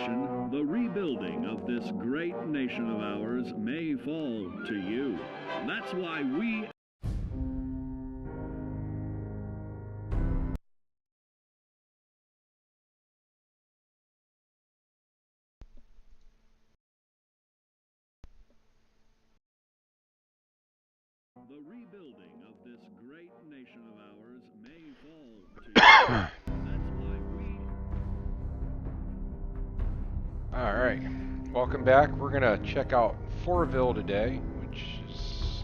nation, the rebuilding of this great nation of ours may fall to you. That's why we The rebuilding of this great nation of ours may fall to you. That's why we All right, welcome back. We're gonna check out Fourville today, which is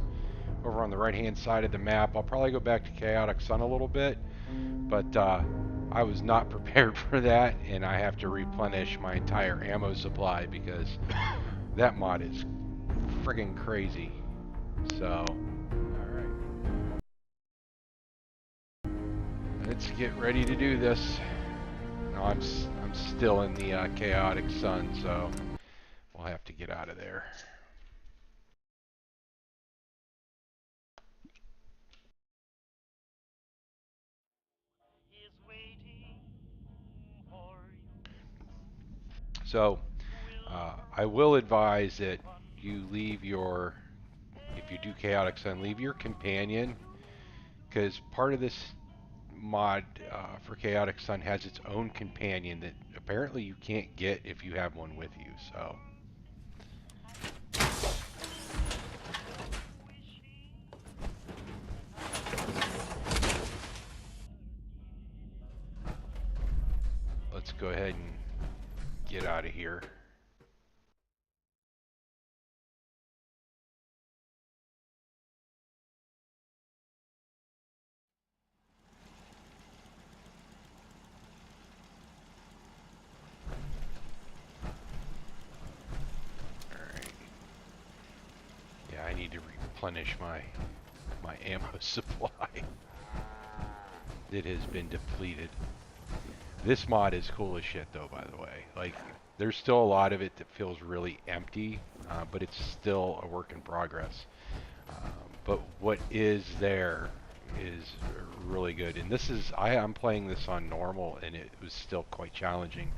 over on the right-hand side of the map. I'll probably go back to Chaotic Sun a little bit, but I was not prepared for that, and I have to replenish my entire ammo supply because that mod is friggin' crazy. So, all right, let's get ready to do this. No, I'm still in the Chaotic Sun, so we'll have to get out of there. So, I will advise that you leave your, if you do Chaotic Sun, leave your companion, because part of this mod for Chaotic Sun has its own companion that apparently you can't get if you have one with you. So, let's go ahead and get out of here. Alright. Yeah, I need to replenish my ammo supply. It has been depleted. This mod is cool as shit though, by the way. Like, there's still a lot of it that feels really empty, but it's still a work in progress. But what is there is really good. And this is, I'm playing this on normal, and it was still quite challenging.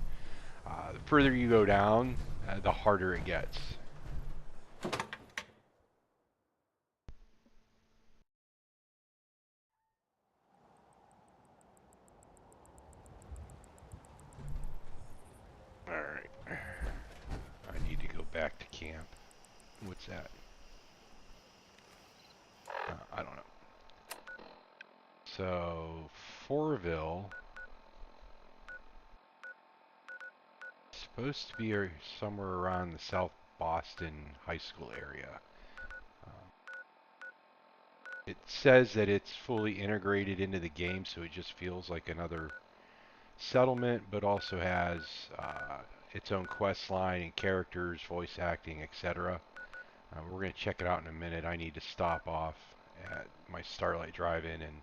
The further you go down, the harder it gets. Alright. I need to go back to camp. What's that? I don't know. So, Fourville is supposed to be somewhere around the South Boston High School area. It says that it's fully integrated into the game, so it just feels like another settlement, but also has its own quest line and characters, voice acting, etc. We're going to check it out in a minute. I need to stop off at my Starlight Drive-In and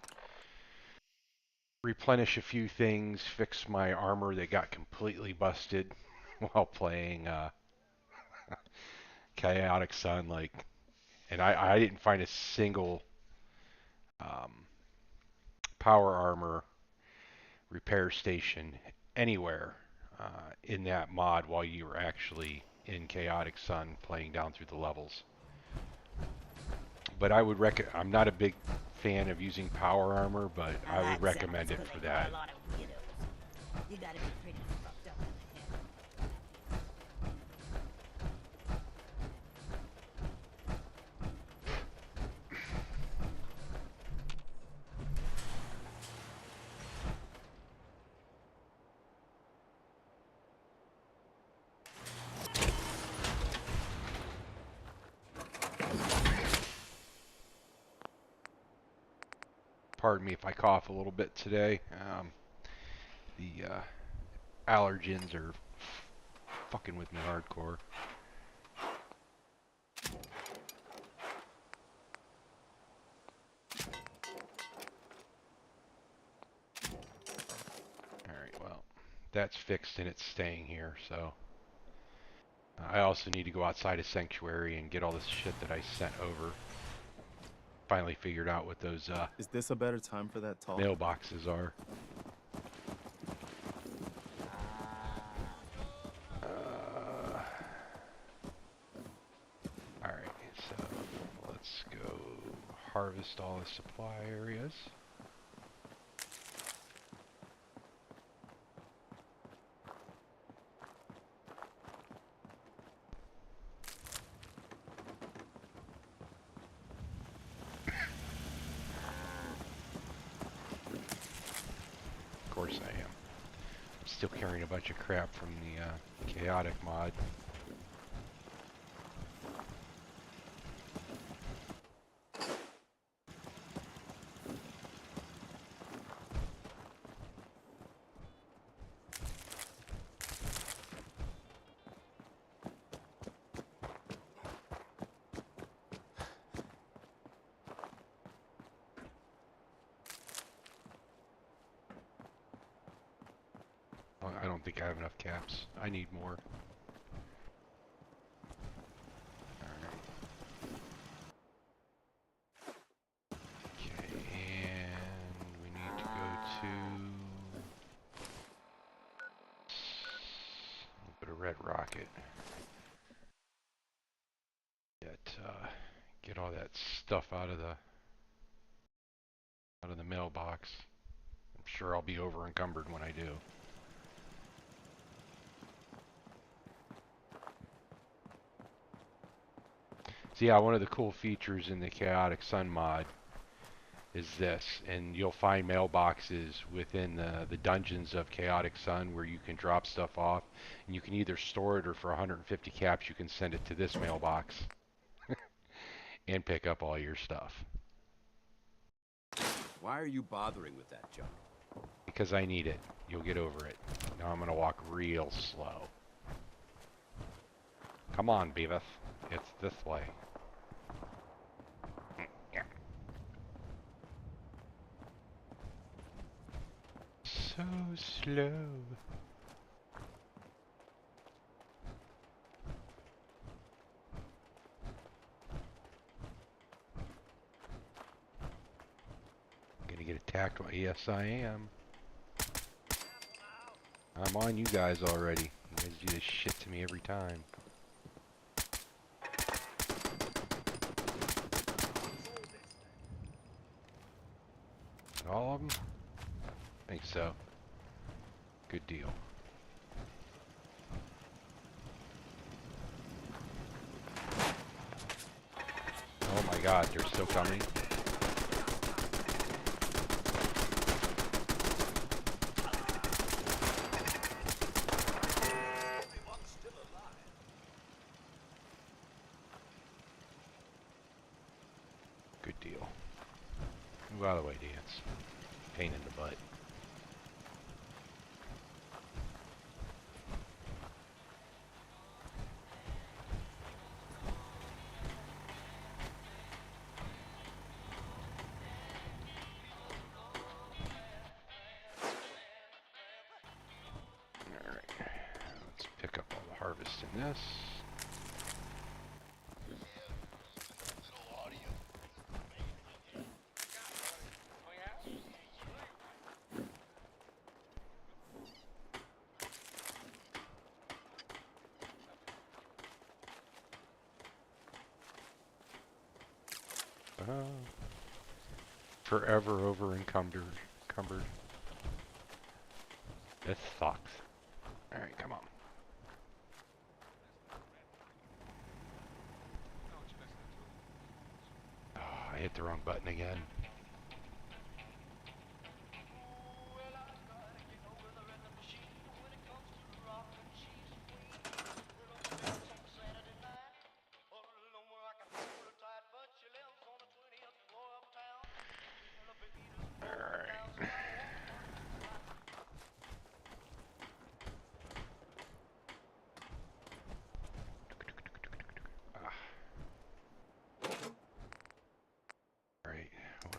replenish a few things, fix my armor that got completely busted while playing Chaotic Sun. And I didn't find a single power armor repair station anywhere in that mod while you were actually in Chaotic Sun playing down through the levels. But I would I'm not a big fan of using power armor, but I would recommend it for that. You gotta be pretty fucked up in the head. Pardon me if I cough a little bit today. The allergens are fucking with me hardcore. Alright, well, that's fixed and it's staying here, so. I also need to go outside of Sanctuary and get all this shit that I sent over. Finally figured out what those Is this a better time for that talk? mailboxes are. harvest all the supply areas. Of course I am. I'm still carrying a bunch of crap from the chaotic mod. I don't think I have enough caps. I need more. Okay, and we need to go to a little bit of red rocket. Get all that stuff out of the mailbox. I'm sure I'll be over encumbered when I do. So yeah, one of the cool features in the Chaotic Sun mod is this, and you'll find mailboxes within the dungeons of Chaotic Sun where you can drop stuff off, and you can either store it, or for 150 caps you can send it to this mailbox and pick up all your stuff. Why are you bothering with that junk? Because I need it. You'll get over it. Now I'm gonna walk real slow. Come on, Beavis. It's this way. So slow. Gonna get attacked? Yes, I am. I'm on you guys already. You guys do this shit to me every time. All of them? I think so. Good deal. Oh my god, they're still coming. Good deal. Move out of the way, Dance. Pain in the butt. Pick up all the harvest in this. Forever over encumbered. This sucks. Alright, come on. Oh, I hit the wrong button again.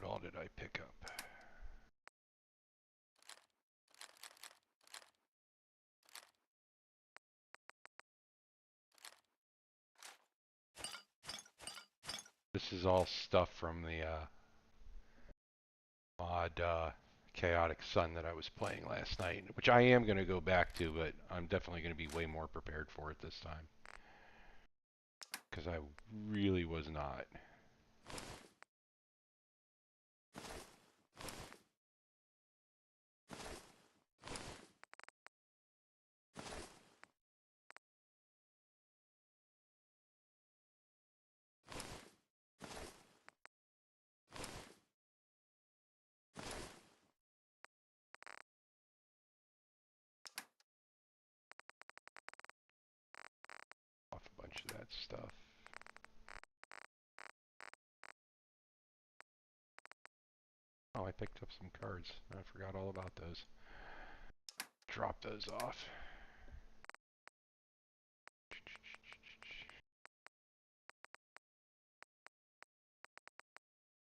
What all did I pick up? This is all stuff from the mod Chaotic Sun that I was playing last night, which I am going to go back to, but I'm definitely going to be way more prepared for it this time. Because I really was not. stuff. Oh, I picked up some cards. I forgot all about those. Drop those off.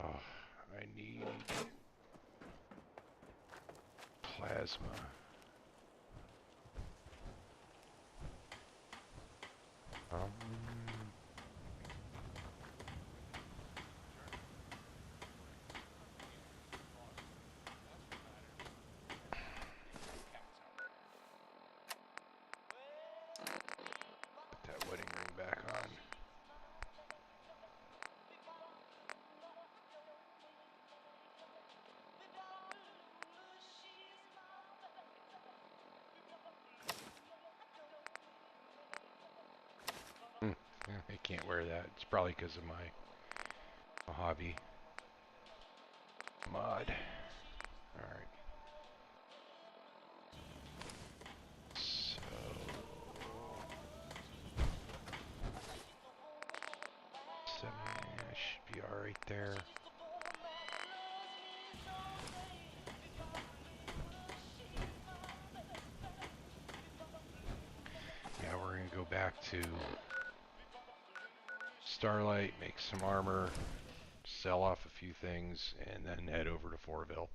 Oh, I need plasma. Put that wedding ring back on. Yeah, I can't wear that. It's probably because of my hobby mod. Alright. So... I should be alright there. Yeah, we're going to go back to Starlight, make some armor, sell off a few things, and then head over to Fourville.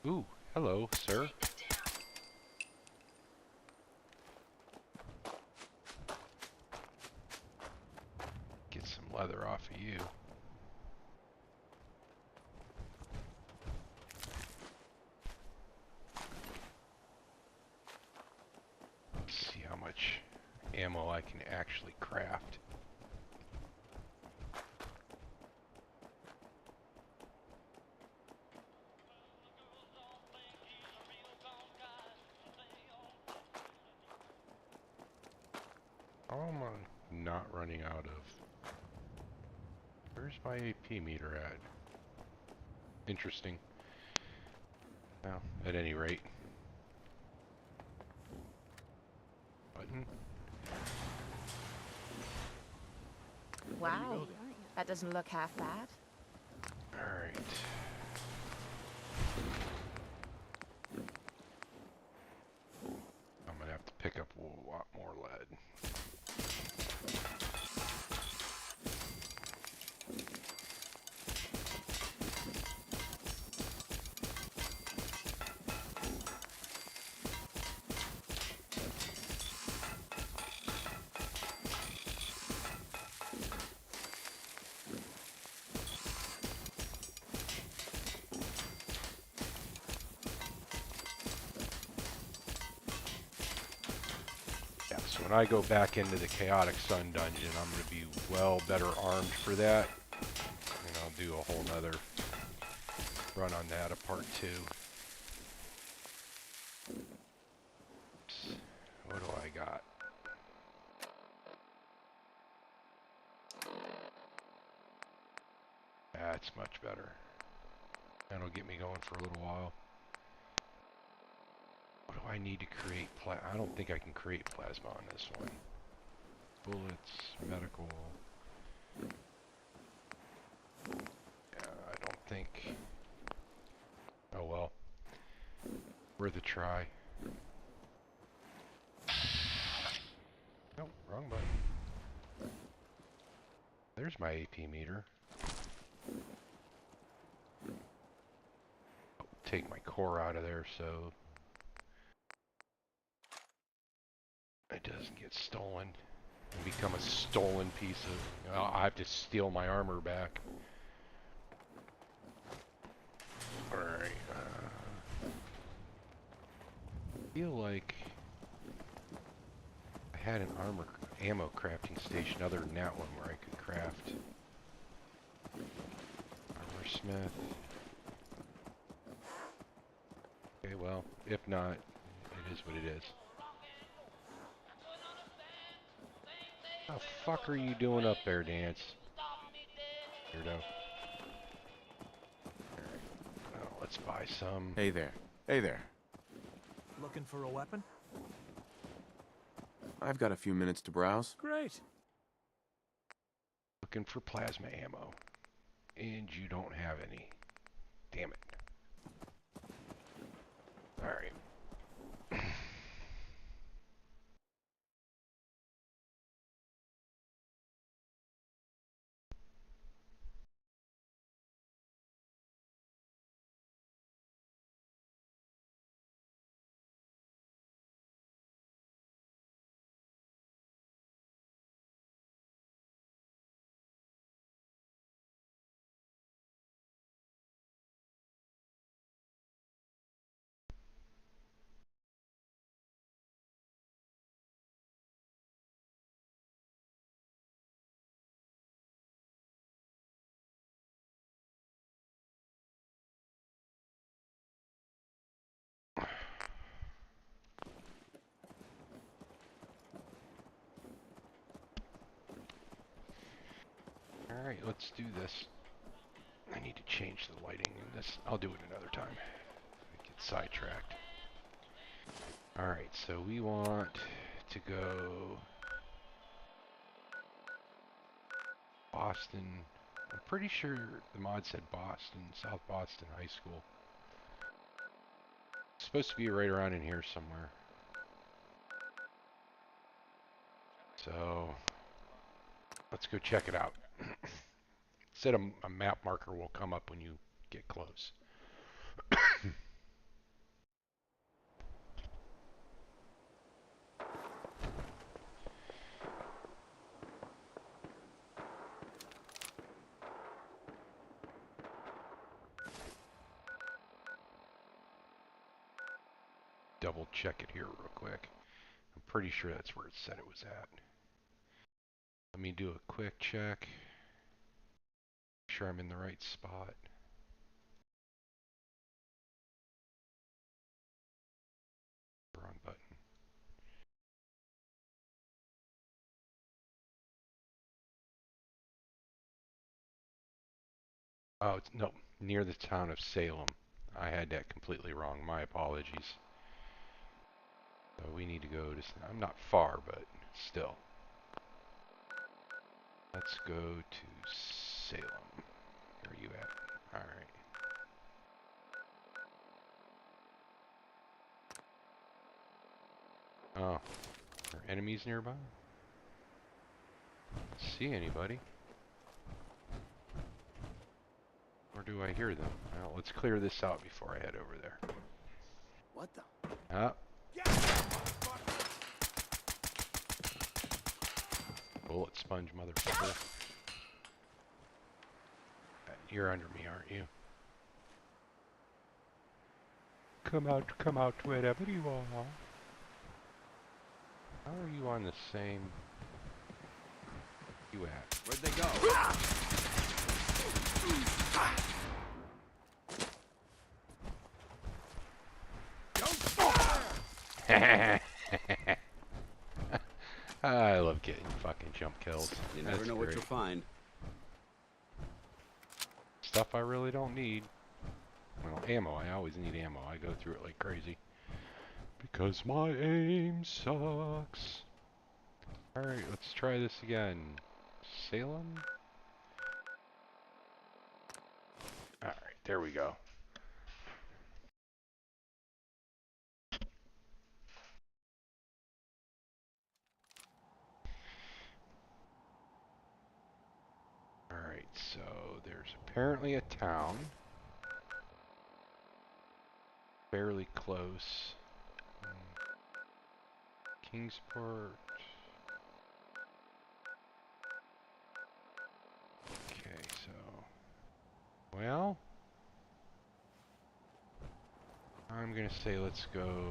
Ooh, hello, sir. Get some leather off of you. Let's see how much ammo I can actually craft. How am I not running out of... Where's my AP meter at? Interesting. Well, at any rate. Button. Wow, that doesn't look half bad. Alright. I'm gonna have to pick up a lot more lead. So when I go back into the Chaotic Sun dungeon, I'm going to be well better armed for that. And I'll do a whole nother run on that, a part 2. Oops. What do I got? That's much better. That'll get me going for a little while. What do I need to create I don't think I can create plasma on this one. Bullets, medical. Yeah, I don't think. Oh well. Worth a try. Nope, wrong button. There's my AP meter. I'll take my core out of there so it doesn't get stolen and become a stolen piece of... I have to steal my armor back. Alright. I feel like I had an ammo crafting station other than that one where I could craft armor blacksmith. Okay, well, if not, it is what it is. What the fuck are you doing up there, Dance? Weirdo. Alright. Well, let's buy some. Hey there. Hey there. Looking for a weapon? I've got a few minutes to browse. Great. Looking for plasma ammo. And you don't have any. Damn it. Alright. Alright, let's do this. I need to change the lighting in this. I'll do it another time. I get sidetracked. Alright, so we want to go Boston. I'm pretty sure the mod said Boston, South Boston High School. It's supposed to be right around in here somewhere. So, let's go check it out. Said a map marker will come up when you get close. Double check it here real quick. I'm pretty sure that's where it said it was at. Let me do a quick check. Make sure I'm in the right spot. Wrong button. Oh, it's, no, near the town of Salem. I had that completely wrong. My apologies. So we need to go to... I'm not far, but still. Let's go to Salem. Where are you at? Alright. Oh. Are there enemies nearby? See anybody? Or do I hear them? Well, let's clear this out before I head over there. What the? Ah. Bullet sponge, motherfucker. You're under me, aren't you? Come out, wherever you are. How are you on the same... You at? Where'd they go? I love getting fucking jump kills. You never That's know what great. you'll find. Stuff I really don't need. Well, ammo. I always need ammo. I go through it like crazy. Because my aim sucks. Alright, let's try this again. Salem? Alright, there we go. Alright, so there's apparently a town. Fairly close. Kingsport. Okay, so... Well... I'm gonna say let's go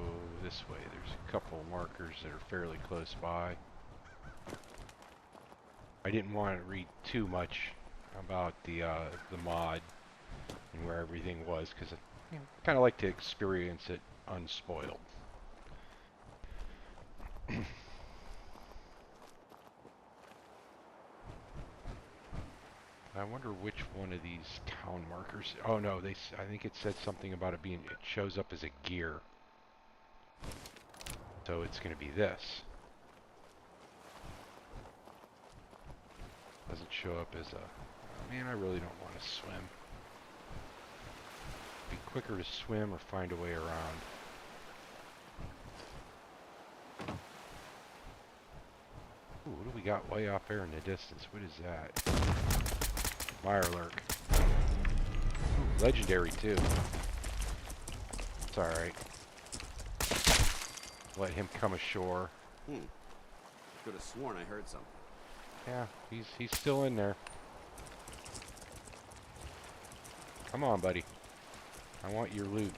this way. There's a couple markers that are fairly close by. I didn't want to read too much about the mod. and where everything was, because I kind of like to experience it unspoiled. I wonder which one of these town markers. Oh no, I think it said something about it being. It shows up as a gear. So it's going to be this. Doesn't show up as a. Oh, man, I really don't want to swim. Be quicker to swim or find a way around. Ooh, what do we got way off there in the distance? What is that? Mirelurk. Ooh, legendary too. It's alright. Let him come ashore. Could have sworn I heard something. Yeah, he's still in there. Come on, buddy. I want your loot.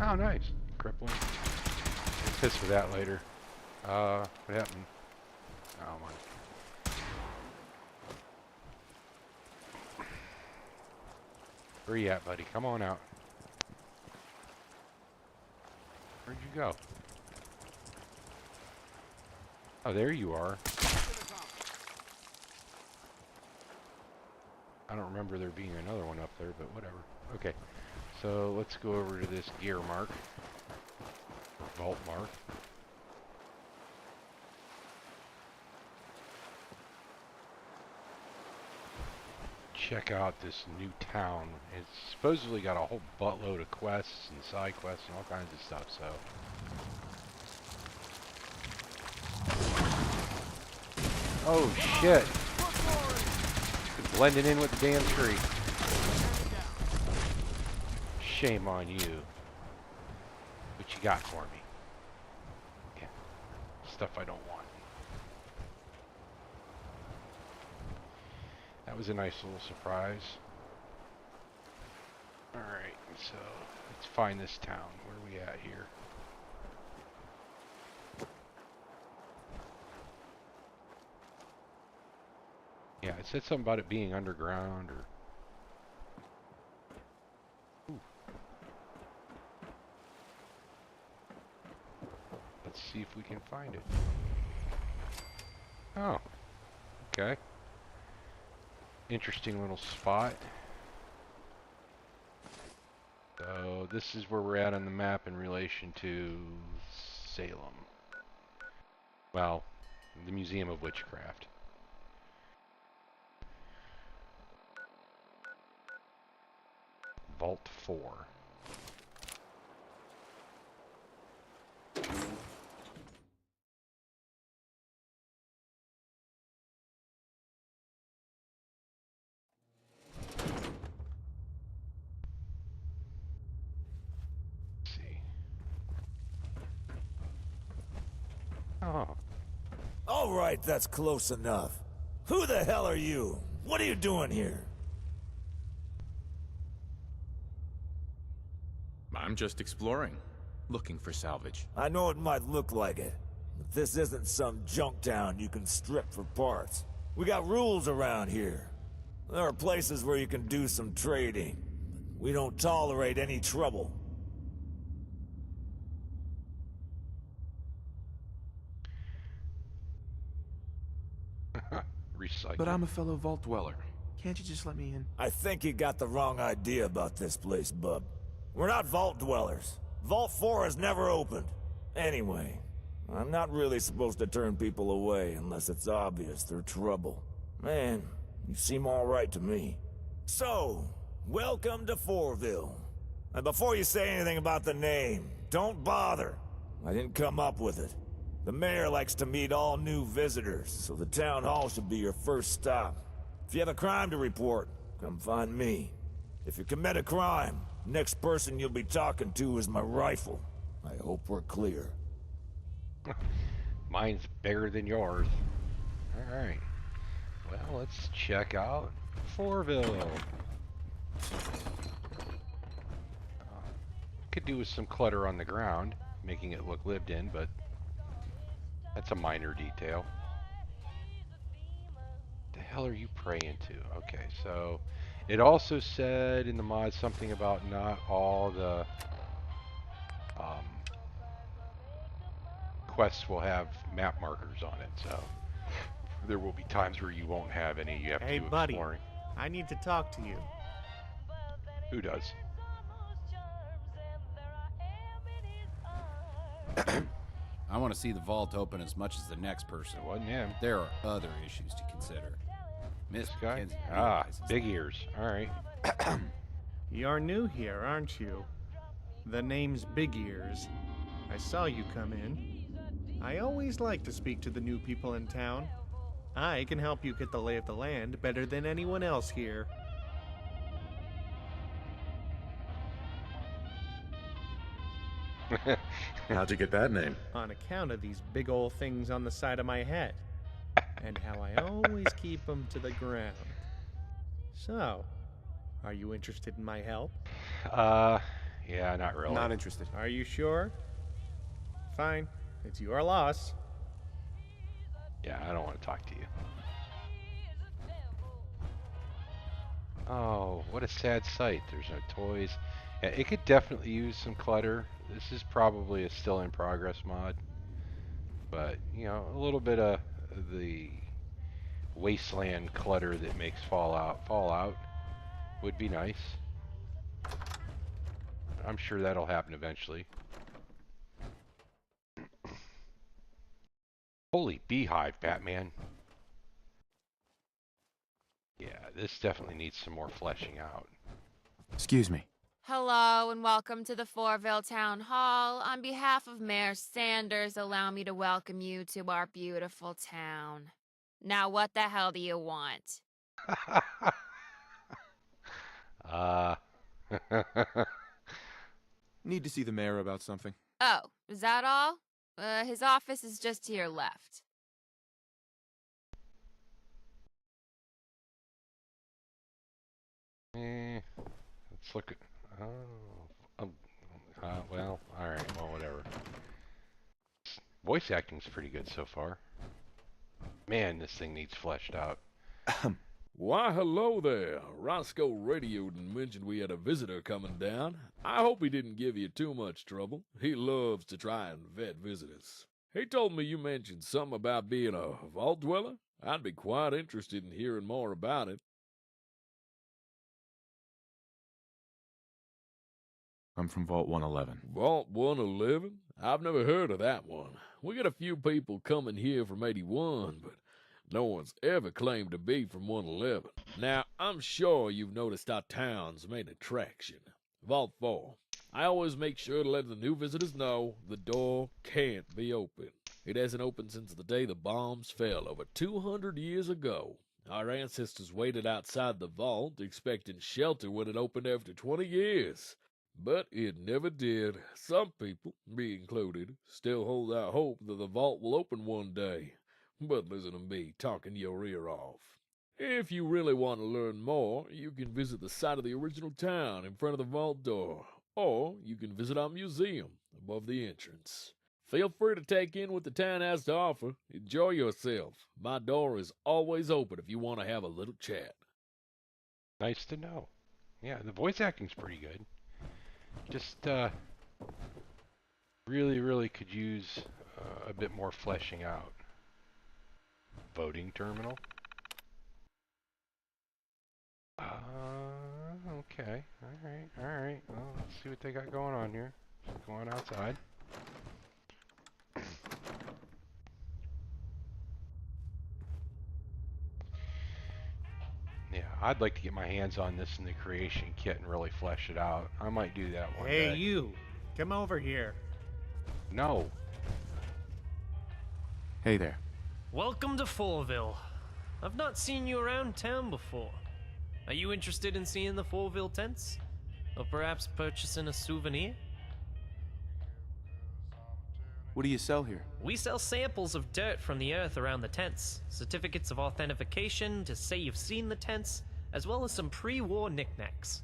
Oh, nice. Crippling. I'll piss for that later. What happened? Oh, my. Where you at, buddy? Come on out. Where'd you go? Oh, there you are. I don't remember there being another one up there, but whatever. Okay. So let's go over to this gear mark, or vault mark. Check out this new town. It's supposedly got a whole buttload of quests and side quests and all kinds of stuff, so. Oh shit! Blending in with the damn tree. Shame on you. What you got for me? Yeah. Stuff I don't want. That was a nice little surprise. Alright, so let's find this town. Where are we at here? Yeah, it said something about it being underground or... Ooh. Let's see if we can find it. Oh. Okay. Interesting little spot. So this is where we're at on the map in relation to Salem. Well, the Museum of Witchcraft. Vault 4. Oh. All right, that's close enough. Who the hell are you? What are you doing here? I'm just exploring, looking for salvage. I know it might look like it, but this isn't some junk town you can strip for parts. We got rules around here. There are places where you can do some trading, but we don't tolerate any trouble. Recycle. But I'm a fellow vault dweller. Can't you just let me in? I think you got the wrong idea about this place, bub. We're not vault dwellers. Vault 4 has never opened. Anyway, I'm not really supposed to turn people away unless it's obvious they're trouble. Man, you seem all right to me. So, welcome to Fourville. And before you say anything about the name, don't bother. I didn't come up with it. The mayor likes to meet all new visitors, so the town hall should be your first stop. If you have a crime to report, come find me. If you commit a crime, next person you'll be talking to is my rifle. I hope we're clear. Mine's bigger than yours. Alright. Well, let's check out Fourville. Could do with some clutter on the ground. making it look lived in, but that's a minor detail. The hell are you praying to? Okay, so it also said in the mod something about not all the quests will have map markers on it, so there will be times where you won't have any. You have Hey, to do buddy. exploring. I need to talk to you. Who does? I want to see the vault open as much as the next person. It wasn't him. There are other issues to consider. Miss This guy? Mackenzie Ah, realizes big that. ears. All right. You're new here, aren't you? The name's Big Ears. I saw you come in. I always like to speak to the new people in town. I can help you get the lay of the land better than anyone else here. How'd you get that name? On account of these big old things on the side of my head. And how I always keep them to the ground. So, are you interested in my help? Yeah, not really. Not interested. Are you sure? Fine. It's your loss. Yeah, I don't want to talk to you. Oh, what a sad sight. There's no toys. Yeah, it could definitely use some clutter. This is probably a still in progress mod. But, you know, a little bit of the wasteland clutter that makes Fallout would be nice. I'm sure that'll happen eventually. Holy beehive, Batman. Yeah, this definitely needs some more fleshing out. Excuse me. Hello and welcome to the Fourville Town Hall. On behalf of Mayor Sanders, allow me to welcome you to our beautiful town. Now, what the hell do you want? Need to see the mayor about something. Oh, is that all? His office is just to your left. Let's look at... Oh. Well, alright, well, whatever. Voice acting's pretty good so far. Man, this thing needs fleshed out. Why, hello there. Roscoe radioed and mentioned we had a visitor coming down. I hope he didn't give you too much trouble. He loves to try and vet visitors. He told me you mentioned something about being a vault dweller. I'd be quite interested in hearing more about it. I'm from Vault 111. Vault 111? I've never heard of that one. We got a few people coming here from 81, but no one's ever claimed to be from 111. Now, I'm sure you've noticed our town's main attraction, Vault 4. I always make sure to let the new visitors know the door can't be open. It hasn't opened since the day the bombs fell over 200 years ago. Our ancestors waited outside the vault, expecting shelter when it opened after 20 years. But it never did. Some people, me included, still hold out hope that the vault will open one day. But listen to me talking your ear off. If you really want to learn more, you can visit the site of the original town in front of the vault door, or you can visit our museum above the entrance. Feel free to take in what the town has to offer. Enjoy yourself. My door is always open if you want to have a little chat. Nice to know. Yeah, the voice acting's pretty good. Just, really could use a bit more fleshing out. Voting terminal. Okay. Alright. Well, let's see what they got going on here. Go on outside. Yeah, I'd like to get my hands on this in the creation kit and really flesh it out. I might do that one day. Hey, you. Come over here. No. Hey there. Welcome to Fourville. I've not seen you around town before. Are you interested in seeing the Fourville tents? Or perhaps purchasing a souvenir? What do you sell here? We sell samples of dirt from the earth around the tents, certificates of authentication to say you've seen the tents, as well as some pre-war knickknacks.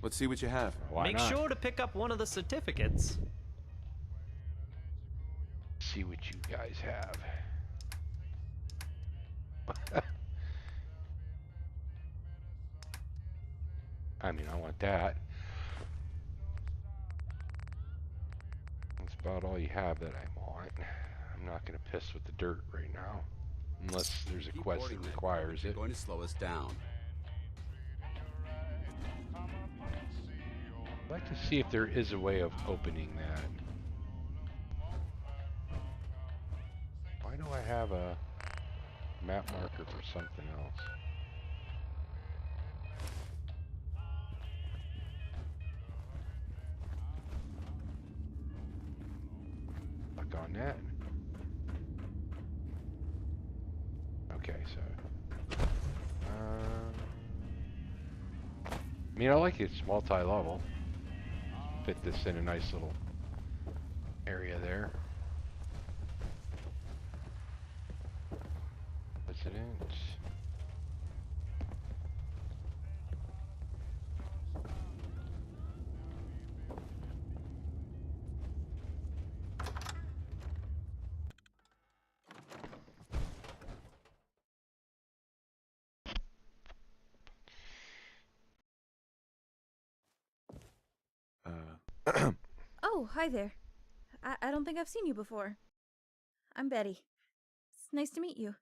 Let's see what you have. Why Make not? sure to pick up one of the certificates. See what you guys have. I mean, I want that. That's about all you have that I want. I'm not going to piss with the dirt right now. Unless there's a quest that requires it. Going to slow us down. I'd like to see if there is a way of opening that. Why do I have a map marker for something else? Click on that. Okay, so I mean, I like it's multi-level. Fit this in a nice little area there. Resident. Oh, hi there. I don't think I've seen you before. I'm Betty. It's nice to meet you.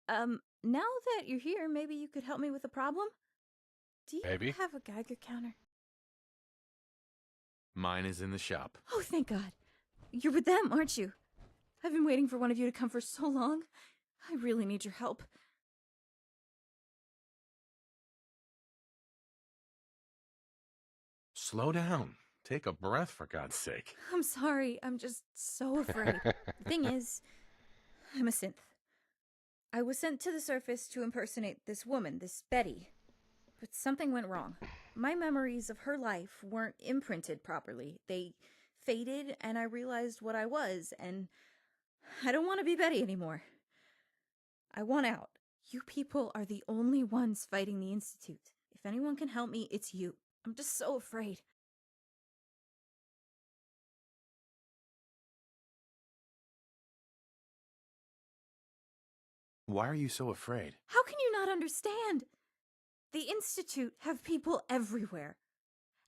Now that you're here, maybe you could help me with a problem? Do you have a Geiger counter? Mine is in the shop. Oh, thank God. You're with them, aren't you? I've been waiting for one of you to come for so long. I really need your help. Slow down. Take a breath, for God's sake. I'm sorry, I'm just so afraid. The thing is, I'm a synth. I was sent to the surface to impersonate this woman, this Betty. But something went wrong. My memories of her life weren't imprinted properly. They faded, and I realized what I was, and I don't want to be Betty anymore. I want out. You people are the only ones fighting the Institute. If anyone can help me, it's you. I'm just so afraid. Why are you so afraid? How can you not understand? The Institute have people everywhere.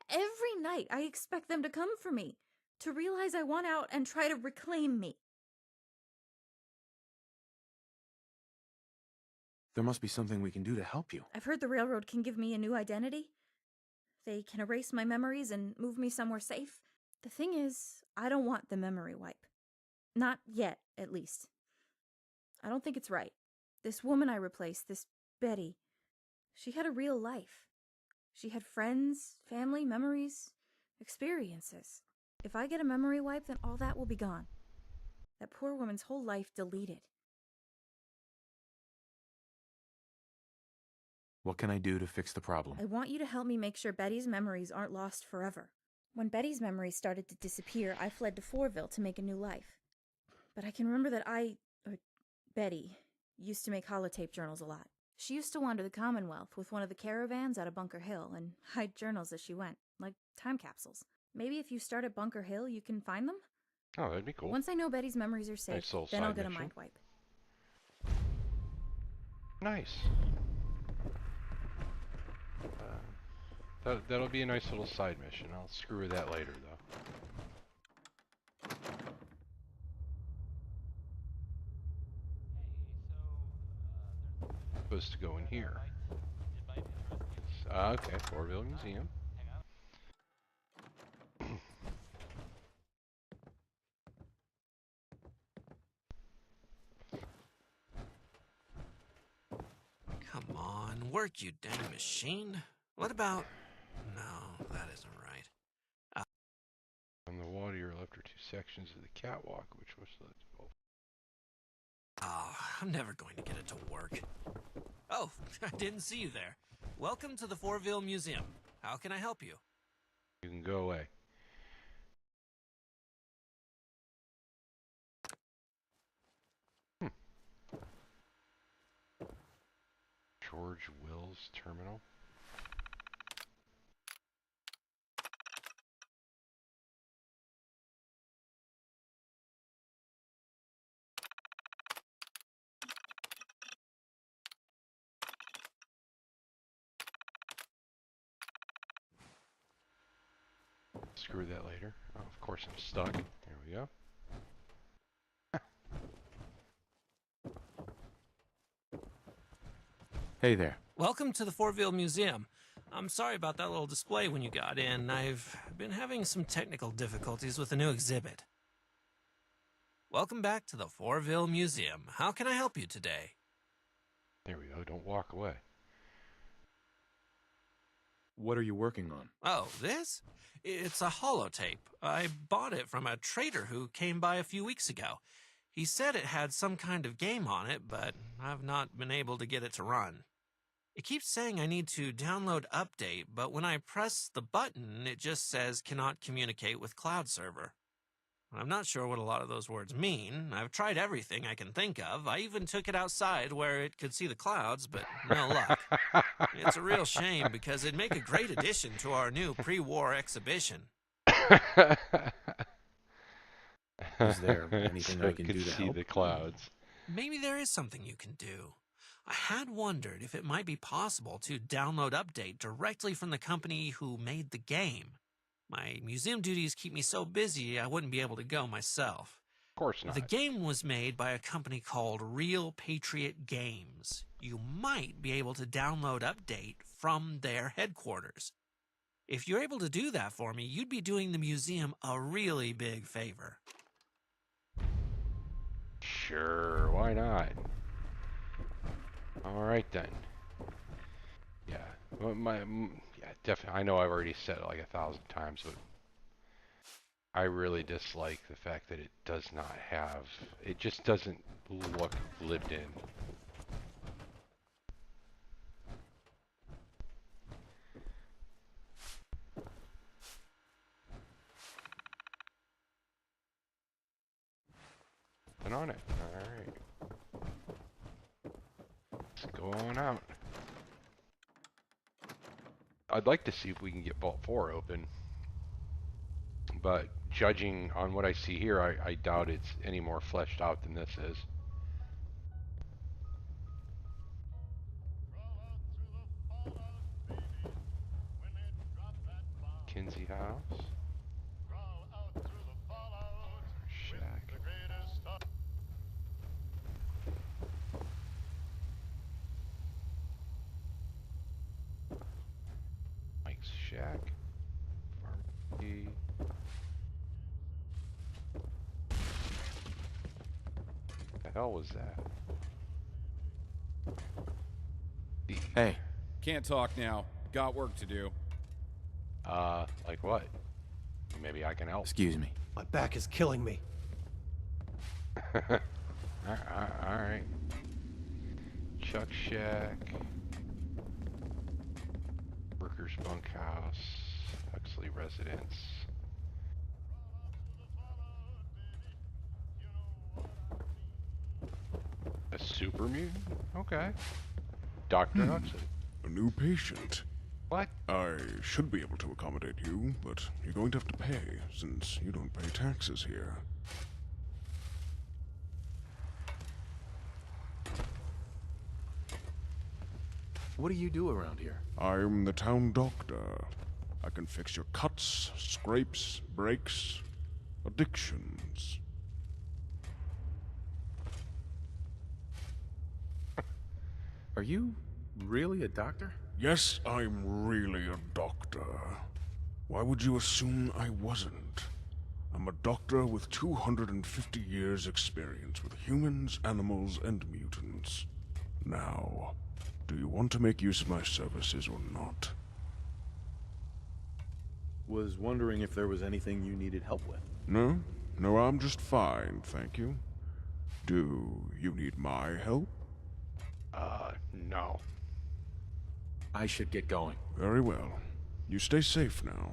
Every night I expect them to come for me, to realize I want out and try to reclaim me. There must be something we can do to help you. I've heard the railroad can give me a new identity. They can erase my memories and move me somewhere safe. The thing is, I don't want the memory wipe. Not yet, at least. I don't think it's right. This woman I replaced, this Betty, she had a real life. She had friends, family, memories, experiences. If I get a memory wipe, then all that will be gone. That poor woman's whole life deleted. What can I do to fix the problem? I want you to help me make sure Betty's memories aren't lost forever. When Betty's memories started to disappear, I fled to Fourville to make a new life. But I can remember that Betty used to make holotape journals a lot. She used to wander the Commonwealth with one of the caravans out of Bunker Hill and hide journals as she went, like time capsules. Maybe if you start at Bunker Hill, you can find them? Oh, that'd be cool. Once I know Betty's memories are safe, then I'll get a mind wipe. Nice. That'll be a nice little side mission. I'll screw with that later, though. Supposed to go in here. Okay, Fourville Museum. Come on, work, you dang machine. What about... No, that isn't right. On the water, you're left are two sections of the catwalk, which was the... Oh, I'm never going to get it to work. Oh, I didn't see you there. Welcome to the Fourville Museum. How can I help you? You can go away. George Wills Terminal. unscrew that later. Oh, of course I'm stuck. There we go. Hey there. Welcome to the Fourville Museum. I'm sorry about that little display when you got in. I've been having some technical difficulties with the new exhibit. Welcome back to the Fourville Museum. How can I help you today? There we go. Don't walk away. What are you working on? Oh, this? It's a holotape. I bought it from a trader who came by a few weeks ago. He said it had some kind of game on it, but I've not been able to get it to run. It keeps saying I need to download update, but when I press the button, it just says cannot communicate with cloud server. I'm not sure what a lot of those words mean. I've tried everything I can think of. I even took it outside where it could see the clouds, but no luck. It's a real shame because it'd make a great addition to our new pre-war exhibition. Is there anything So I can could do to see help? the clouds. Maybe there is something you can do. I had wondered if it might be possible to download update directly from the company who made the game. My museum duties keep me so busy I wouldn't be able to go myself. Of course not. The game was made by a company called Real Patriot Games. You might be able to download update from their headquarters. If you're able to do that for me, you'd be doing the museum a really big favor. Sure, why not? All right then. Yeah, well, yeah, definitely. I know I've already said it like 1,000 times, but I really dislike the fact that it does not have. It just doesn't look lived in. Put on it. All right. Let's go on out. I'd like to see if we can get Vault 4 open, but judging on what I see here, I doubt it's any more fleshed out than this is. Kinsey House. Shack. Mike's Shack. Pharmacy. The hell was that? Hey. Can't talk now. Got work to do. Like what? Maybe I can help. Excuse me. My back is killing me. Alright. Chuck Shack. Workers Bunkhouse. Huxley Residence. A super mutant? Okay. Dr. Huxley. A new patient. What? I should be able to accommodate you, but you're going to have to pay, since you don't pay taxes here. What do you do around here? I'm the town doctor. I can fix your cuts, scrapes, breaks, addictions. Are you really a doctor? Yes, I'm really a doctor. Why would you assume I wasn't? I'm a doctor with 250 years' experience with humans, animals, and mutants. Now, do you want to make use of my services or not? Was wondering if there was anything you needed help with. No? No, I'm just fine, thank you. Do you need my help? No. I should get going. Very well. You stay safe now.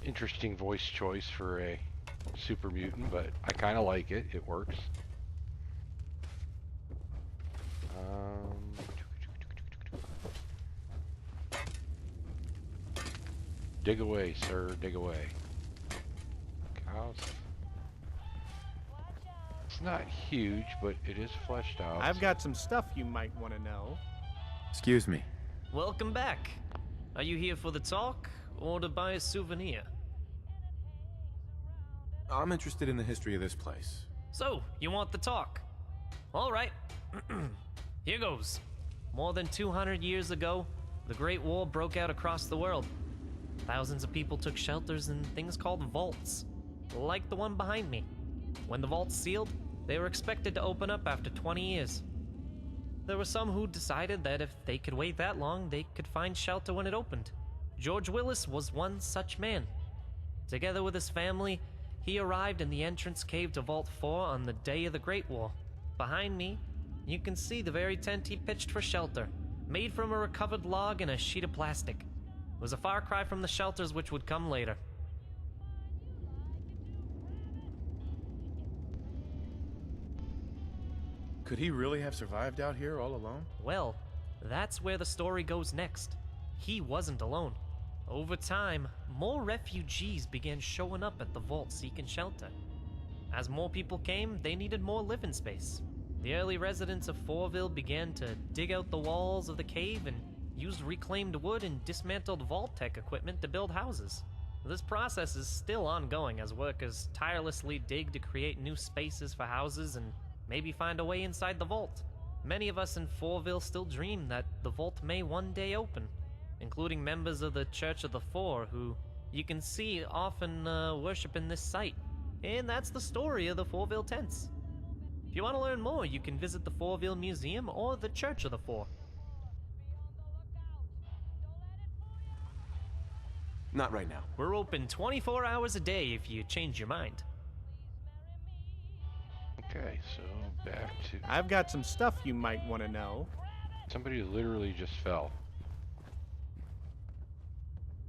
Interesting voice choice for a super mutant, but I kind of like it. It works. Dig away, sir. Dig away. House. It's not huge, but it is fleshed out. I've got some stuff you might want to know. Excuse me. Welcome back. Are you here for the talk or to buy a souvenir? I'm interested in the history of this place. So, you want the talk? Alright. Here goes. More than 200 years ago, the Great War broke out across the world. Thousands of people took shelters in things called vaults, like the one behind me. When the vaults sealed, they were expected to open up after 20 years. There were some who decided that if they could wait that long, they could find shelter when it opened. George Willis was one such man. Together with his family, he arrived in the entrance cave to Vault 4 on the day of the Great War. Behind me, you can see the very tent he pitched for shelter, made from a recovered log and a sheet of plastic. It was a far cry from the shelters which would come later. Could he really have survived out here all alone? Well, that's where the story goes next. He wasn't alone. Over time, more refugees began showing up at the vault seeking shelter. As more people came, they needed more living space. The early residents of Fourville began to dig out the walls of the cave and used reclaimed wood and dismantled vault-tech equipment to build houses. This process is still ongoing as workers tirelessly dig to create new spaces for houses and maybe find a way inside the vault. Many of us in Fourville still dream that the vault may one day open, including members of the Church of the Four, who you can see often worship in this site. And that's the story of the Fourville tents. If you want to learn more, you can visit the Fourville Museum or the Church of the Four. Not right now. We're open 24 hours a day if you change your mind. Okay, so back to... I've got some stuff you might want to know. Somebody literally just fell.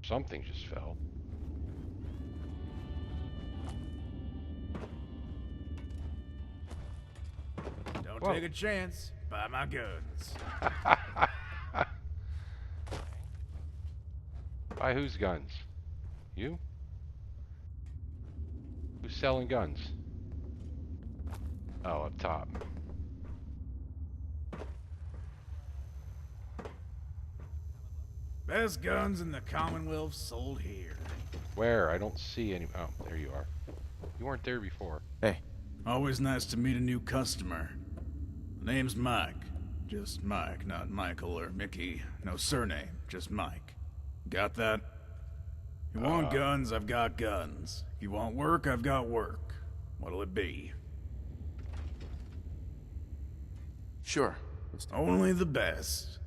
Something just fell. Don't Whoa. take a chance. Buy my guns. Buy whose guns? You? Who's selling guns? Oh, up top. Best guns in the Commonwealth sold here. Where? I don't see any. Oh, there you are. You weren't there before. Hey. Always nice to meet a new customer. Name's Mike. Just Mike, not Michael or Mickey. No surname, just Mike. Got that? You want guns, I've got guns. You want work, I've got work. What'll it be? Sure. Only the best.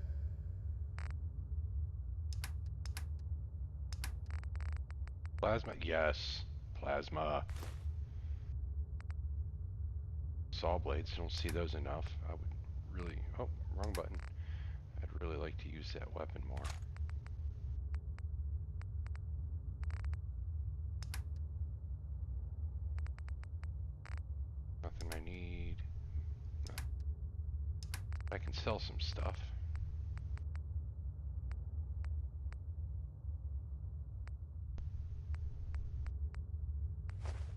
Plasma? Yes. Plasma. Saw blades. Don't see those enough. I would really... Oh, wrong button. I'd really like to use that weapon more. Nothing I need. No. I can sell some stuff.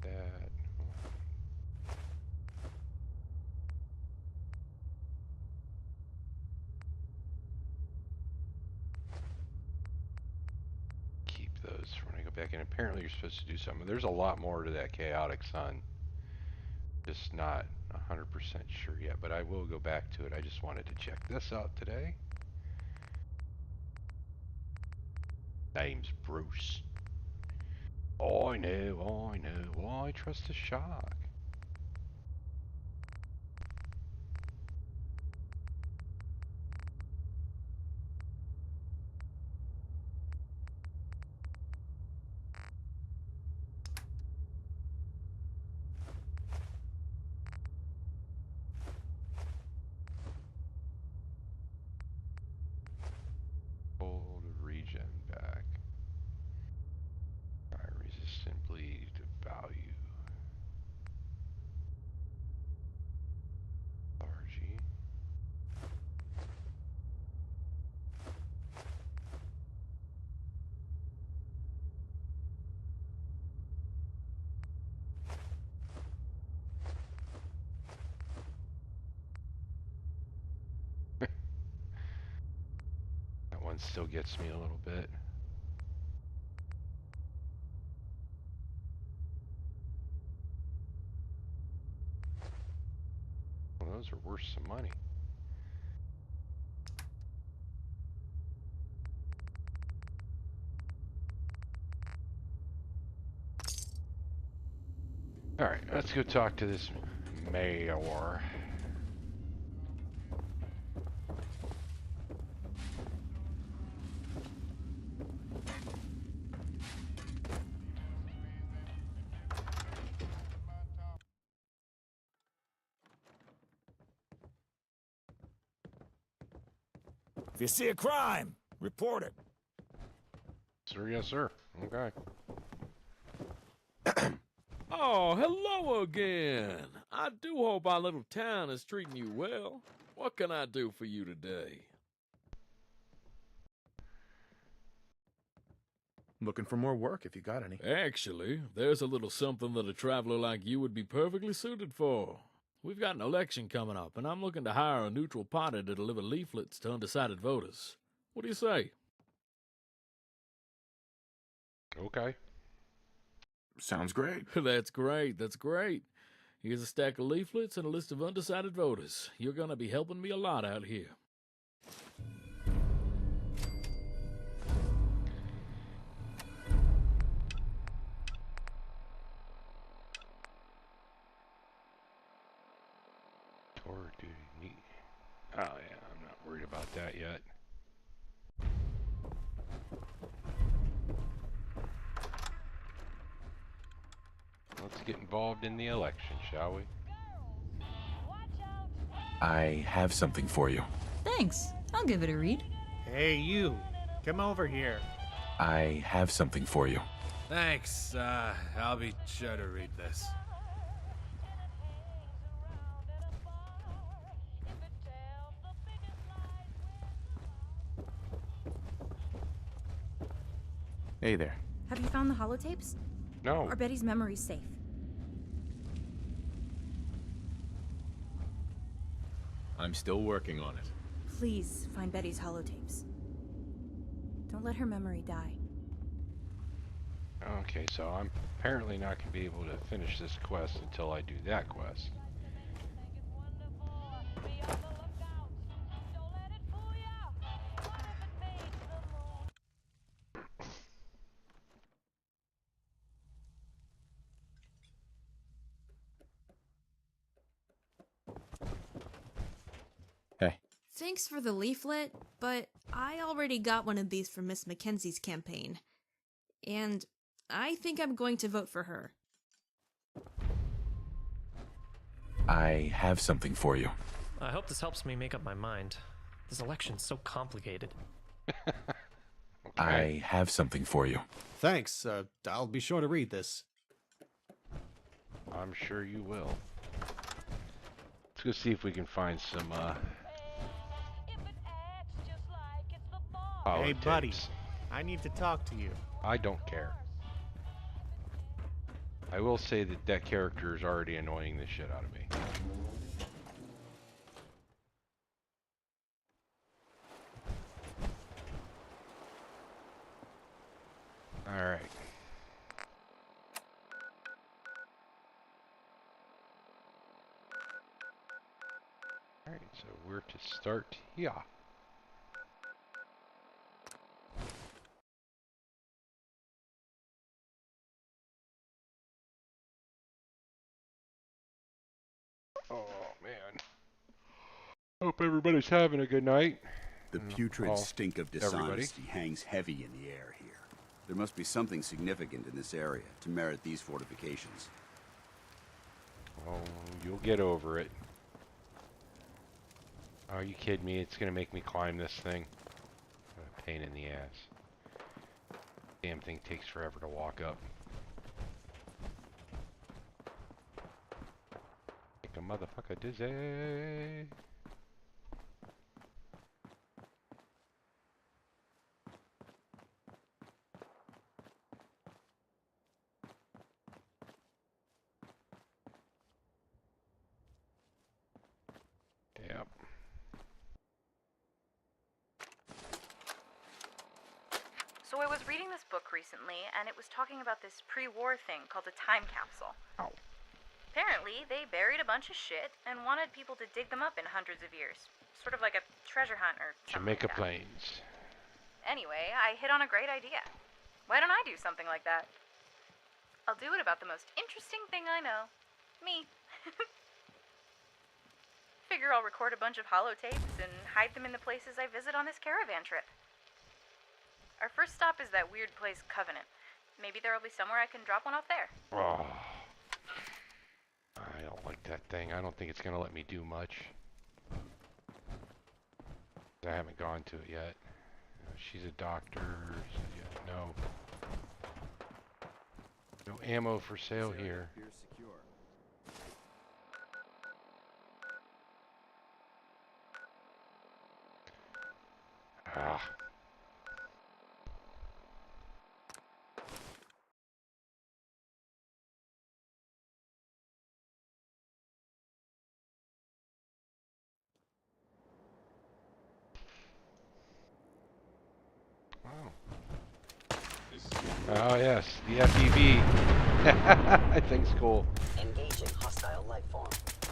That. Keep those for when I go back in. Apparently you're supposed to do something. There's a lot more to that chaotic sun. Just not 100% sure yet, but I will go back to it. I just wanted to check this out today. Name's Bruce. I know. Why trust a shark? Hold regen back. Fire resistant bleed value. RG. That one still gets me a little bit. those are worth some money. Alright, let's go talk to this mayor. If you see a crime, report it. Sir, yes, sir. Okay. Oh, hello again. I do hope our little town is treating you well. What can I do for you today? Looking for more work if you got any. Actually, there's a little something that a traveler like you would be perfectly suited for. We've got an election coming up, and I'm looking to hire a neutral party to deliver leaflets to undecided voters. What do you say? Okay. Sounds great. That's great, that's great. Here's a stack of leaflets and a list of undecided voters. You're gonna be helping me a lot out here. Tour duty neat. Oh yeah, I'm not worried about that yet. Let's get involved in the election, shall we? I have something for you. Thanks. I'll give it a read. Hey, you. Come over here. I have something for you. Thanks. I'll be sure to read this. Hey there. Have you found the holotapes? No. Are Betty's memories safe? I'm still working on it. Please find Betty's holotapes. Don't let her memory die. Okay, so I'm apparently not going to be able to finish this quest until I do that quest. Hey. Thanks for the leaflet, but I already got one of these for Miss Mackenzie's campaign. And I think I'm going to vote for her. I have something for you. I hope this helps me make up my mind. This election's so complicated. I have something for you. Thanks. I'll be sure to read this. I'm sure you will. Let's go see if we can find some, Hey, buddy. holotapes. I need to talk to you. I don't care. I will say that that character is already annoying the shit out of me. Alright. Alright, so we're to start here. Oh man. Hope everybody's having a good night. The putrid Well, stink of everybody. dishonesty hangs heavy in the air here. There must be something significant in this area to merit these fortifications. Oh, you'll get over it. Are you kidding me? It's gonna make me climb this thing. What a pain in the ass. Damn thing takes forever to walk up. Make a motherfucker dizzy. Yep. So I was reading this book recently, and it was talking about this pre-war thing called a time capsule. Apparently, they buried a bunch of shit and wanted people to dig them up in hundreds of years. Sort of like a treasure hunt or something Jamaica like that. Plains. Anyway, I hit on a great idea. Why don't I do something like that? I'll do it about the most interesting thing I know. Me. Figure I'll record a bunch of holotapes and hide them in the places I visit on this caravan trip. Our first stop is that weird place, Covenant. Maybe there'll be somewhere I can drop one off there. Oh, I don't like that thing. I don't think it's going to let me do much. I haven't gone to it yet. She's a doctor. So yeah, no ammo for sale here. Ah. Oh yes, the FEV. That thing's cool. Engaging hostile life form.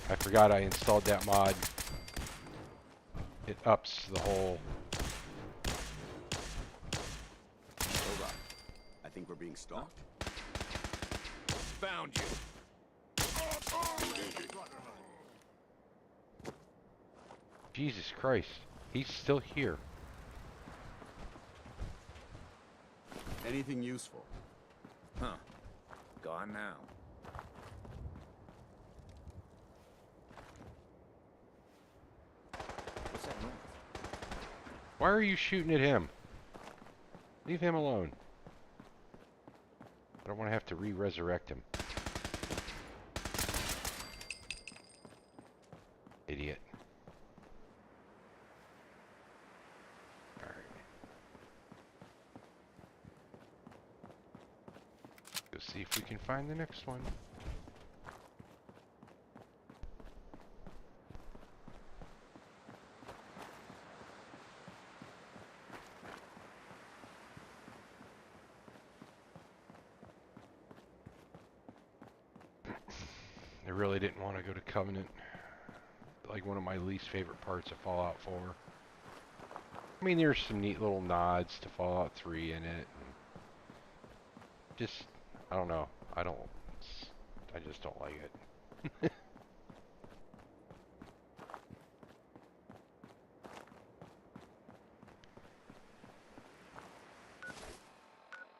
I forgot I installed that mod. It ups the whole. Hold up. I think we're being stalked. Found you. Jesus Christ, he's still here. Anything useful? Huh. Gone now. What's that noise? Why are you shooting at him? Leave him alone. I don't want to have to re-resurrect him. Idiot. Alright. Go see if we can find the next one. I really didn't want to go to Covenant. Like one of my least favorite parts of Fallout 4. I mean, there's some neat little nods to Fallout 3 in it. And just, I don't know. I just don't like it.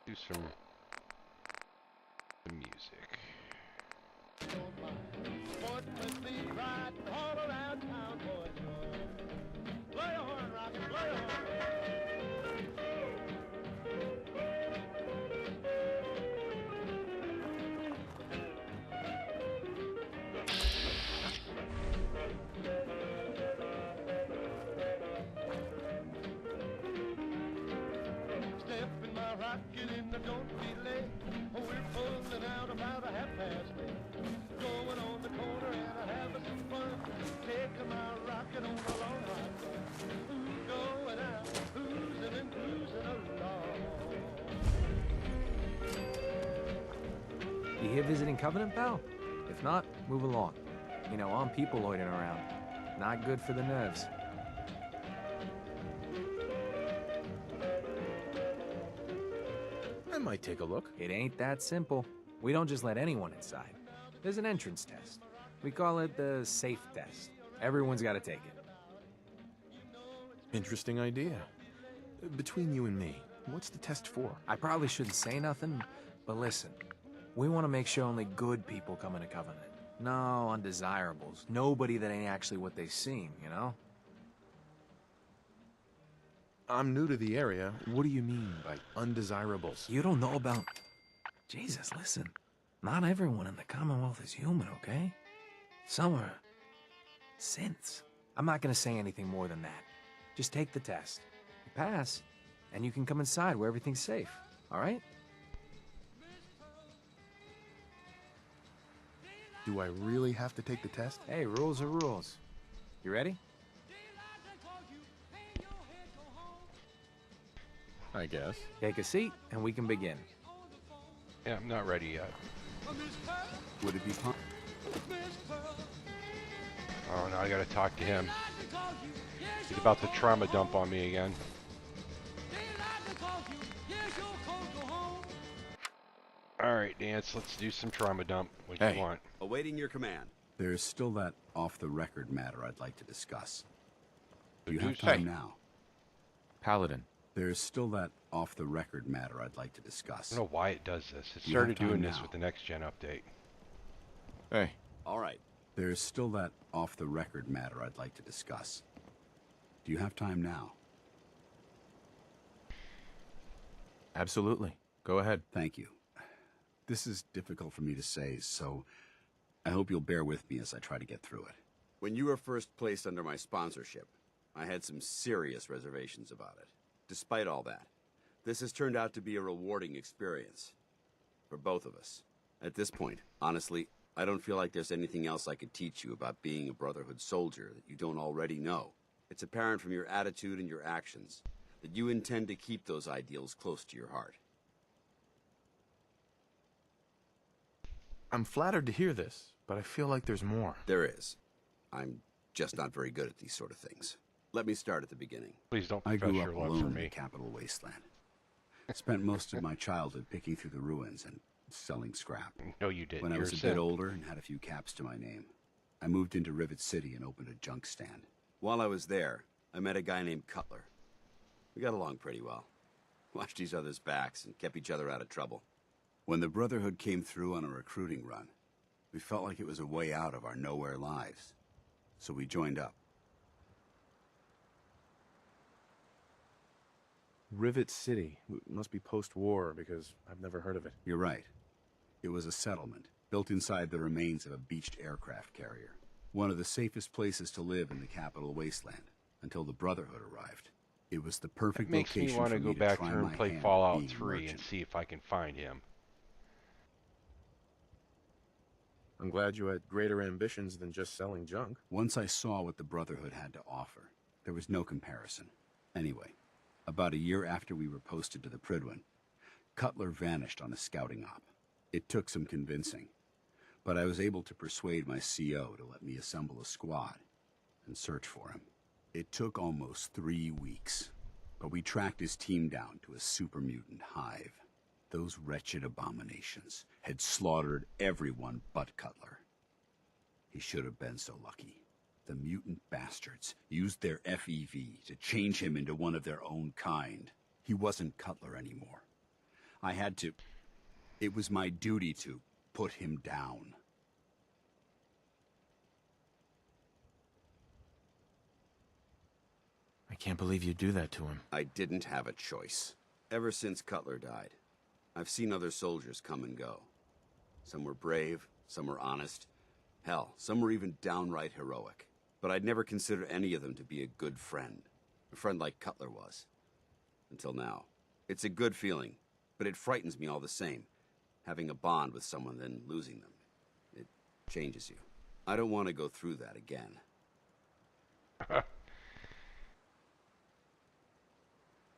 Do some music. You here visiting Covenant, pal? If not, move along. You know, armed people loitering around. Not good for the nerves. I might take a look. It ain't that simple. We don't just let anyone inside. There's an entrance test. We call it the safe test. Everyone's got to take it. Interesting idea. Between you and me, what's the test for? I probably shouldn't say nothing, but listen. We want to make sure only good people come into Covenant. No undesirables. Nobody that ain't actually what they seem, you know? I'm new to the area. What do you mean by undesirables? You don't know about... Jesus, listen. Not everyone in the Commonwealth is human, okay? Some are... synths. I'm not gonna say anything more than that. Just take the test. You pass, and you can come inside where everything's safe, alright? Do I really have to take the test? Hey, rules are rules. You ready? I guess. Take a seat, and we can begin. Yeah, I'm not ready yet. Would it be fun? Oh, now I gotta talk to him. He's about to trauma dump on me again. Alright, Dance, let's do some trauma dump. What do you want? Awaiting your command. There's still that off-the-record matter I'd like to discuss. Do you have time now? Paladin. There's still that off-the-record matter I'd like to discuss. I don't know why it does this. It You have started time doing this now. with the next-gen update. Hey. All right. There's still that off-the-record matter I'd like to discuss. Do you have time now? Absolutely. Go ahead. Thank you. This is difficult for me to say, so I hope you'll bear with me as I try to get through it. When you were first placed under my sponsorship, I had some serious reservations about it. Despite all that, this has turned out to be a rewarding experience. For both of us. At this point, honestly, I don't feel like there's anything else I could teach you about being a Brotherhood soldier that you don't already know. It's apparent from your attitude and your actions that you intend to keep those ideals close to your heart. I'm flattered to hear this, but I feel like there's more. There is. I'm just not very good at these sort of things. Let me start at the beginning. Please don't I profess grew your up love alone for in me. the capital wasteland. Spent most of my childhood picking through the ruins and selling scrap. No, you didn't. When I You're was a simp. bit older and had a few caps to my name, I moved into Rivet City and opened a junk stand. While I was there, I met a guy named Cutler. We got along pretty well. Watched each other's backs and kept each other out of trouble. When the Brotherhood came through on a recruiting run, we felt like it was a way out of our nowhere lives. So we joined up. Rivet City. Must be post-war, because I've never heard of it. You're right. It was a settlement, built inside the remains of a beached aircraft carrier. One of the safest places to live in the capital wasteland, until the Brotherhood arrived. It was the perfect It makes me location want for to me go back try through my and play hand at Fallout being a 3 and merchant. see if I can find him. I'm glad you had greater ambitions than just selling junk. Once I saw what the Brotherhood had to offer, there was no comparison. Anyway, about a year after we were posted to the Prydwen, Cutler vanished on a scouting op. It took some convincing, but I was able to persuade my CO to let me assemble a squad and search for him. It took almost 3 weeks, but we tracked his team down to a super mutant hive. Those wretched abominations had slaughtered everyone but Cutler. He should have been so lucky. The mutant bastards used their FEV to change him into one of their own kind. He wasn't Cutler anymore. I had to... It was my duty to put him down. I can't believe you do that to him. I didn't have a choice. Ever since Cutler died, I've seen other soldiers come and go. Some were brave, some were honest. Hell, some were even downright heroic. But I'd never considered any of them to be a good friend. A friend like Cutler was. Until now. It's a good feeling, but it frightens me all the same. Having a bond with someone, then losing them. It changes you. I don't want to go through that again.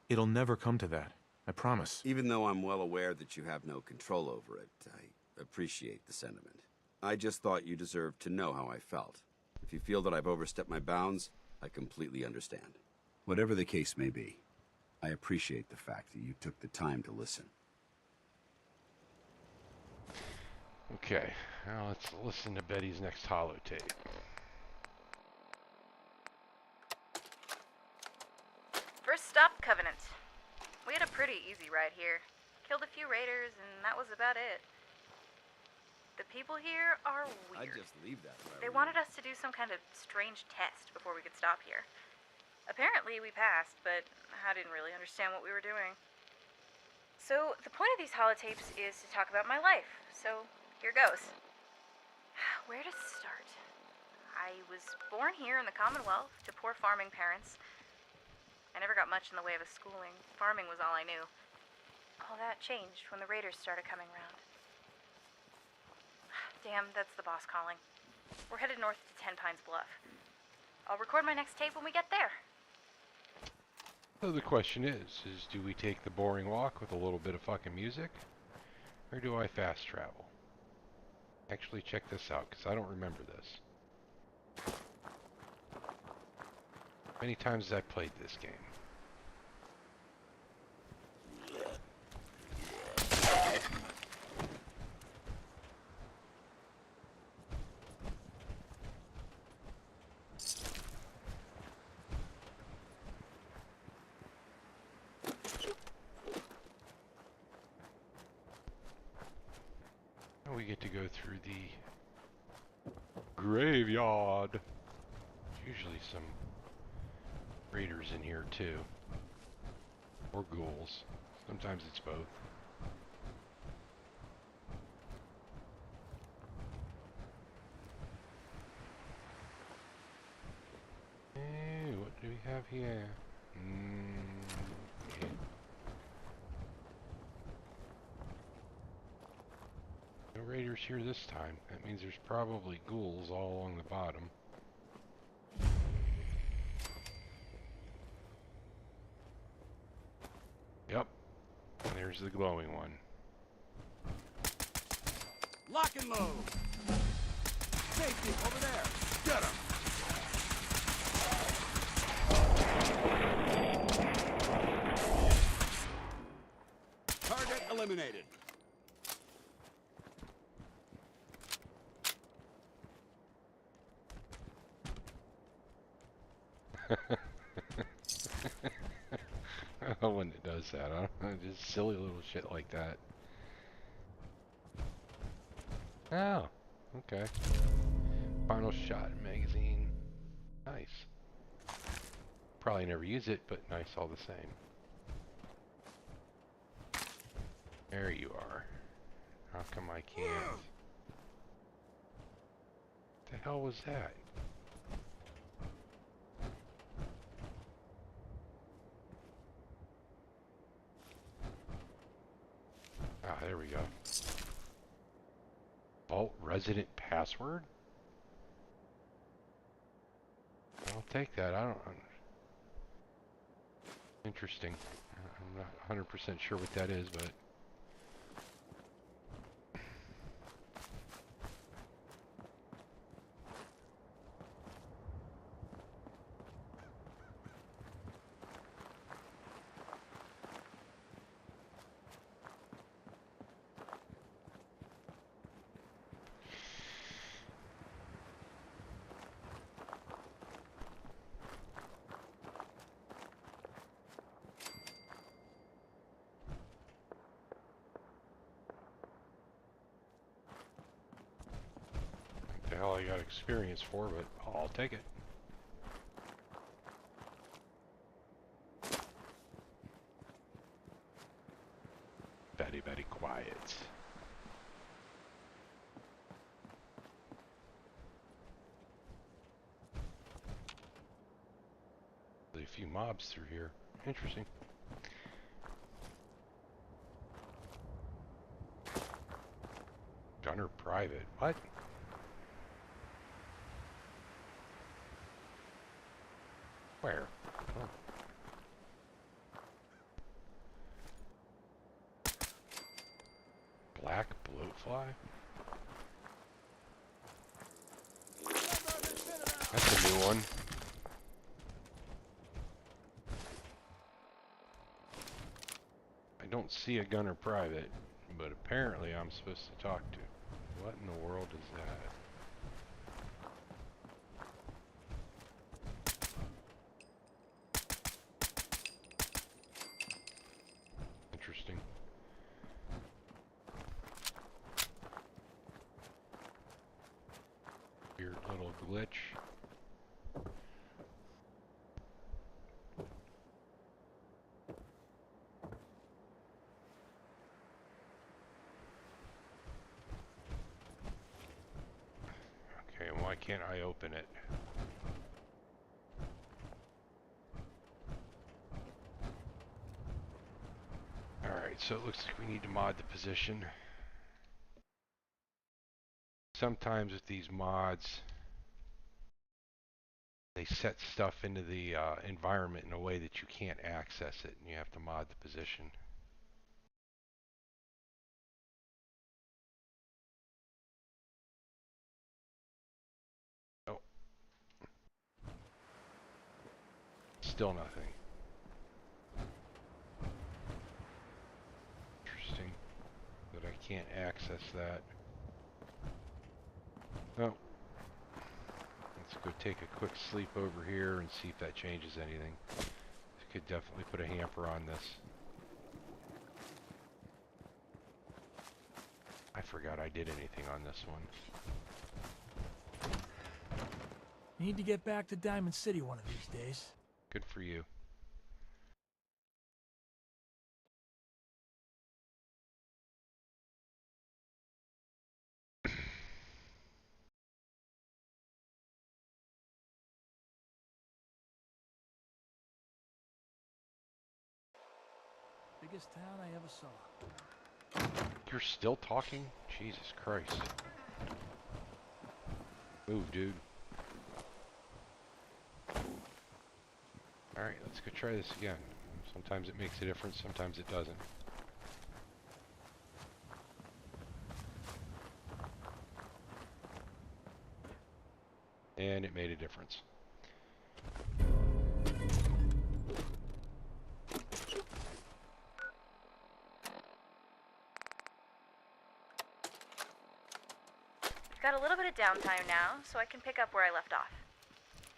It'll never come to that. I promise. Even though I'm well aware that you have no control over it, I appreciate the sentiment. I just thought you deserved to know how I felt. If you feel that I've overstepped my bounds, I completely understand. Whatever the case may be, I appreciate the fact that you took the time to listen. Okay, now let's listen to Betty's next holotape. First stop, Covenant. We had a pretty easy ride here. Killed a few raiders, and that was about it. The people here are weird. I'd just leave that if I They were wanted us to do some kind of strange test before we could stop here. Apparently we passed, but I didn't really understand what we were doing. So the point of these holotapes is to talk about my life, so here goes. Where to start? I was born here in the Commonwealth to poor farming parents. I never got much in the way of a schooling. Farming was all I knew. All that changed when the raiders started coming around. Damn, that's the boss calling. We're headed north to Ten Pines Bluff. I'll record my next tape when we get there. So the question is do we take the boring walk with a little bit of fucking music? Or do I fast travel? Actually, check this out, because I don't remember this. Many times have I played this game? We get to go through the graveyard. There's usually some raiders in here too. Or ghouls. Sometimes it's both. Hey, what do we have here? Yeah. No raiders here this time. That means there's probably ghouls all along the bottom. Yep. And there's the glowing one. Lock and load! Safety, over there! Get him! Target eliminated. I love when it does that, huh? Just silly little shit like that. Oh, okay. Final shot magazine. Nice. Probably never use it, but nice all the same. There you are. How come I can't? What the hell was that? Ah, there we go. Vault resident password? I'll take that. I don't... Interesting. I'm not 100% sure what that is, but... the hell I got experience for, but I'll take it. Very, very quiet. A few mobs through here. Interesting. Gunner private. What? Where? Oh. Black bloatfly? That's a new one. I don't see a gunner private, but apparently I'm supposed to talk to. What in the world is that? Interesting. Weird little glitch. Okay, and why can't I open it? Alright, so it looks like we need to mod the position. Sometimes with these mods, they set stuff into the environment in a way that you can't access it, and you have to mod the position. Still nothing. Interesting that I can't access that. Oh. Let's go take a quick sleep over here and see if that changes anything. Could definitely put a hamper on this. I forgot I did anything on this one. Need to get back to Diamond City one of these days. Good for you. Biggest town I ever saw. You're still talking? Jesus Christ. Move, dude. Alright, let's go try this again. Sometimes it makes a difference, sometimes it doesn't. And it made a difference. Got a little bit of downtime now, so I can pick up where I left off.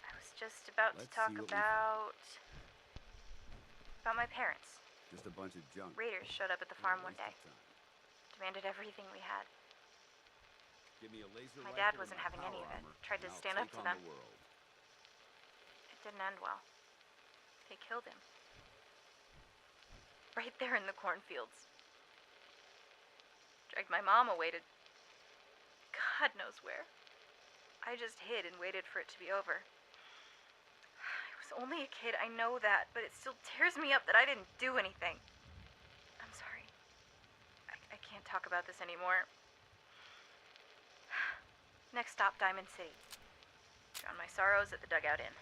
I was just about to talk about my parents. Just a bunch of junk. Raiders showed up at the farm one day. Demanded everything we had. Give me a laser My rifle dad and wasn't my having any power of it. armor, Tried to and I'll stand up take to on them. the world. It didn't end well. They killed him. Right there in the cornfields. Dragged my mom away to God knows where. I just hid and waited for it to be over. I was only a kid, I know that, but it still tears me up that I didn't do anything. I'm sorry. I can't talk about this anymore. Next stop, Diamond City. Drown my sorrows at the Dugout Inn.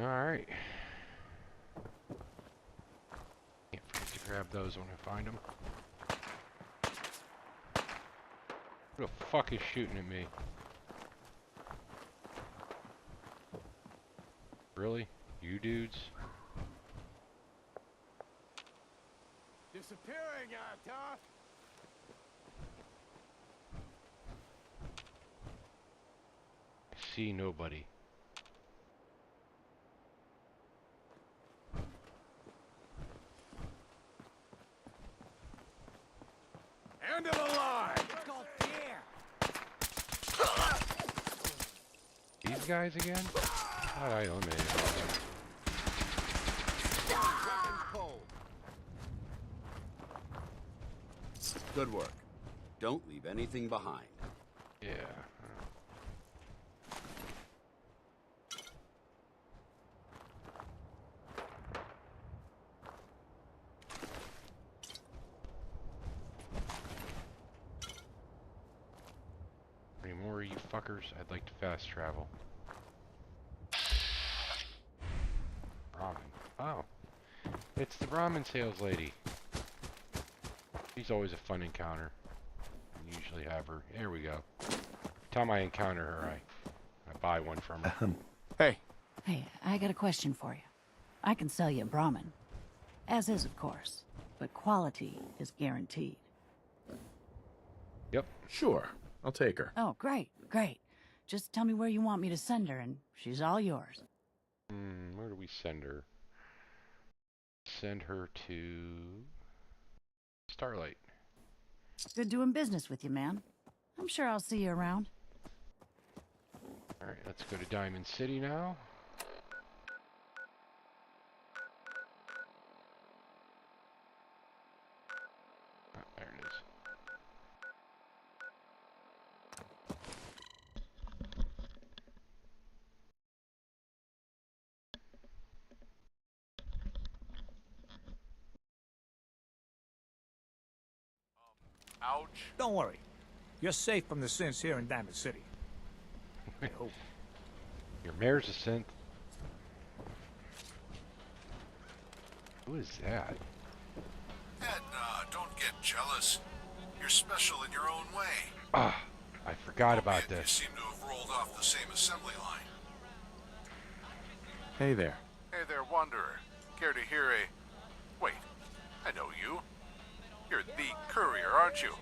Alright. Can't forget to grab those when I find them. Who the fuck is shooting at me? Really? You dudes? Disappearing, Tough. I see nobody. End of the line. It's called fear. These guys again? Thought I eliminated all of them. Weapons cold. Good work. Don't leave anything behind. Yeah. Any more of you fuckers? I'd like to fast travel. Ramen. Oh. It's the ramen sales lady. She's always a fun encounter. I usually have her. There we go. Every time I encounter her, I buy one from her. Hey. Hey, I got a question for you. I can sell you Brahmin. As is, of course. But quality is guaranteed. Yep. Sure. I'll take her. Oh, great, great. Just tell me where you want me to send her, and she's all yours. Where do we send her? Send her to Starlight. Good doing business with you, man. I'm sure I'll see you around. Alright, let's go to Diamond City now. Oh, there it is. Ouch. Don't worry. You're safe from the synths here in Diamond City. I hope. Your mayor's a synth. Who is that? Edna, don't get jealous. You're special in your own way. Ah, I forgot about You this. seem to have rolled off the same assembly line. Hey there. Hey there, Wanderer. Care to hear a... Wait, I know you. You're the courier, aren't you?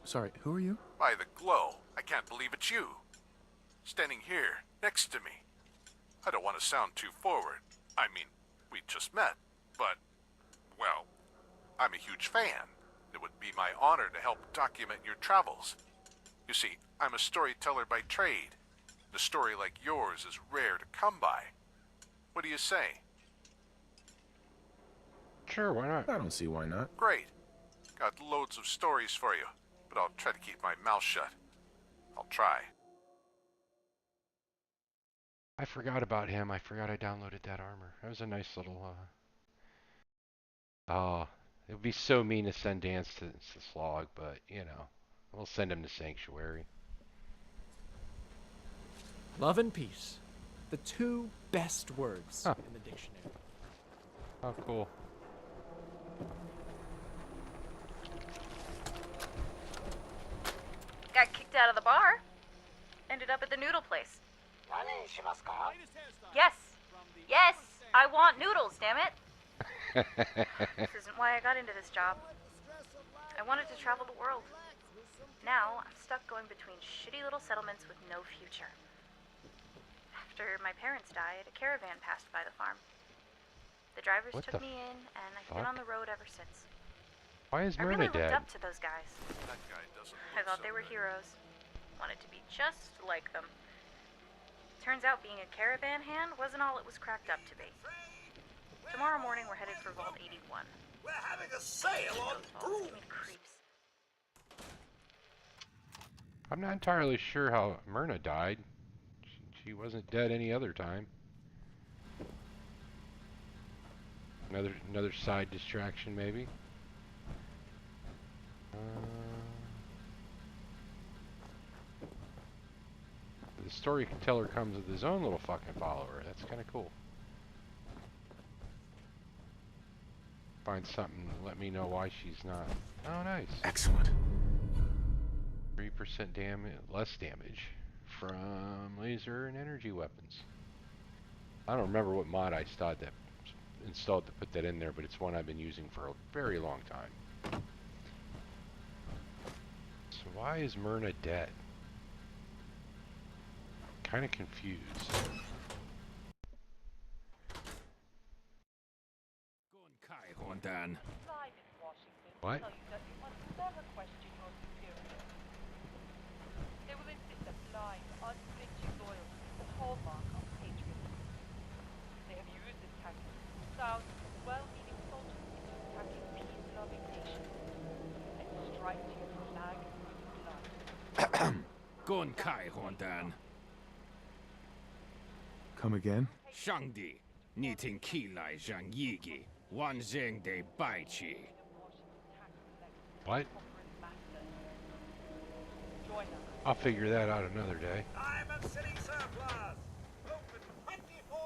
Sorry, who are you? By the glow, I can't believe it's you. Standing here, next to me. I don't want to sound too forward. I mean, we just met, but, well, I'm a huge fan. It would be my honor to help document your travels. You see, I'm a storyteller by trade. A story like yours is rare to come by. What do you say? Sure, why not? I don't see why not. Great. Got loads of stories for you, but I'll try to keep my mouth shut. I'll try. I forgot about him. I forgot I downloaded that armor. That was a nice little, Oh, it would be so mean to send Dance to Slog, but, you know, we'll send him to Sanctuary. Love and peace. The two best words Huh. in the dictionary. Oh, cool. Got kicked out of the bar. Ended up at the noodle place. Yes. Yes, I want noodles, damn it. This isn't why I got into this job. I wanted to travel the world. Now, I'm stuck going between shitty little settlements with no future. After my parents died, a caravan passed by the farm. The drivers What took the me in, and I've been fuck? on the road ever since. Why is I Myrna really looked dead? up to those guys. That guy doesn't I thought they were heroes. Wanted to be just like them. Turns out being a caravan hand wasn't all it was cracked up to be. Tomorrow morning we're headed for Vault 81. We're having a sale on Vaults give me the creeps. I'm not entirely sure how Myrna died. She wasn't dead any other time. Another side distraction, maybe. The storyteller comes with his own little fucking follower. That's kind of cool. Find something to let me know why she's not. Oh, nice. Excellent. 3% damage, less damage from laser and energy weapons. I don't remember what mod I installed to put that in there, but it's one I've been using for a very long time. So why is Myrna dead? Kind of confused. What? They will insist that blind, unflinching loyalty is the hallmark of patriotism. They have used this tactic. Thousands of well-meaning soldiers into attacking peace-loving nations and striking your flag with blood. Gun Kai Hondan. Come again? Shangdi. Nitin Kilai Zhang Yigi. Wan Zheng de Bai Chi. What? I'll figure that out another day. City surplus. Open 24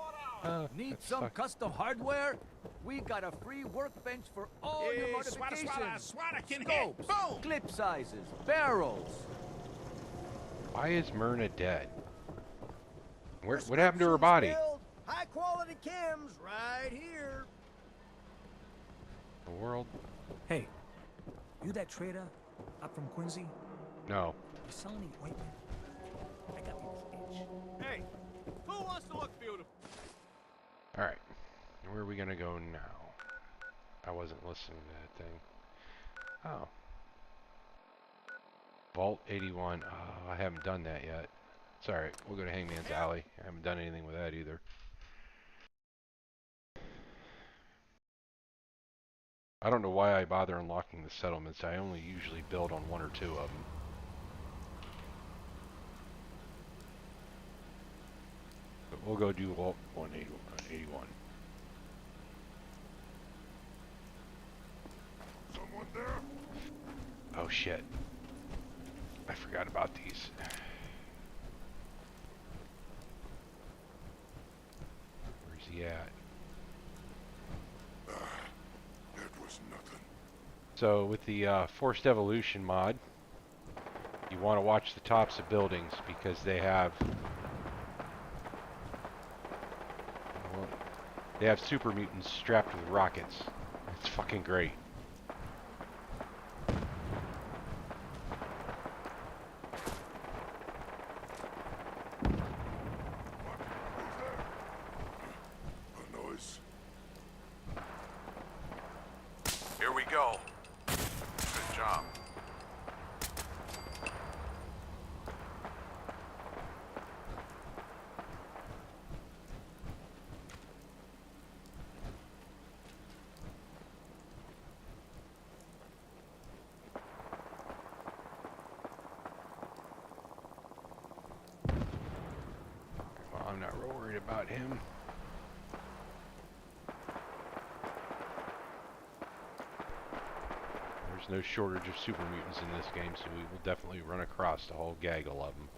hours. Need That's some fuck- custom hardware? We got a free workbench for all your modifications. Scopes, clip sizes, barrels. Why is Myrna dead? What happened to her body? High quality chems right here. The world? Hey, you that trader up from Quincy? No. You sell any ointment? I got this itch. Hey, who wants to look beautiful? Alright. Where are we gonna go now? I wasn't listening to that thing. Oh. Vault 81. Oh, I haven't done that yet. It's alright. We'll go to Hangman's Alley. I haven't done anything with that either. I don't know why I bother unlocking the settlements. I only usually build on one or two of them. But we'll go do Vault 181. Someone there? Oh shit. I forgot about these. Where's he at? It was nothing. So with the Forced Evolution mod, you want to watch the tops of buildings because they have super mutants strapped with rockets. It's fucking great. Noise. Here we go. Good job. Well, I'm not real worried about him. There's no shortage of super mutants in this game, so we will definitely run across a whole gaggle of them.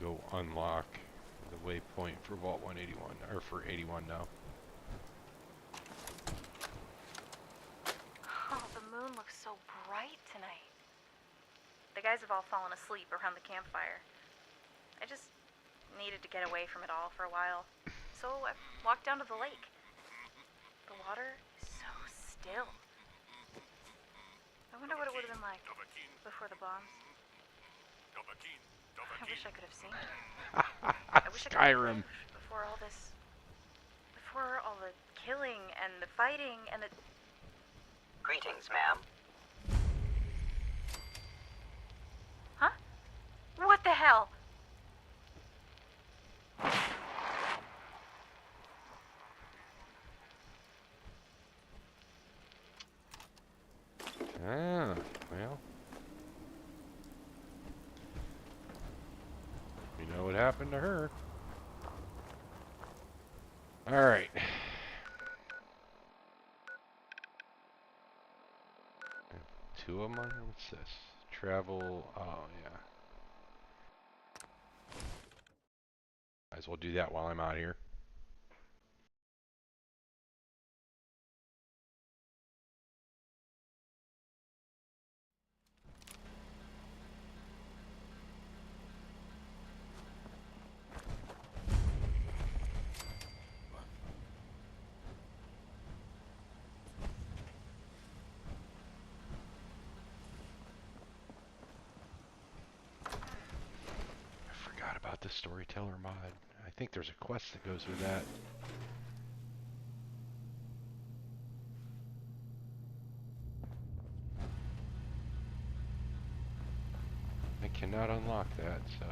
Go unlock the waypoint for Vault 181, or for 81 now. Oh, the moon looks so bright tonight. The guys have all fallen asleep around the campfire. I just needed to get away from it all for a while, so I walked down to the lake. The water is so still. I wonder what it would have been like before the bombs. I wish I could have seen it. I wish I could have Skyrim. lived before all this. Before all the killing and the fighting and the. Greetings, ma'am. Huh? What the hell? Ah, well. You know what happened to her. Alright. Two of them on here? What's this? Travel, oh yeah. Might as well do that while I'm out here. The storyteller mod. I think there's a quest that goes with that. I cannot unlock that, so.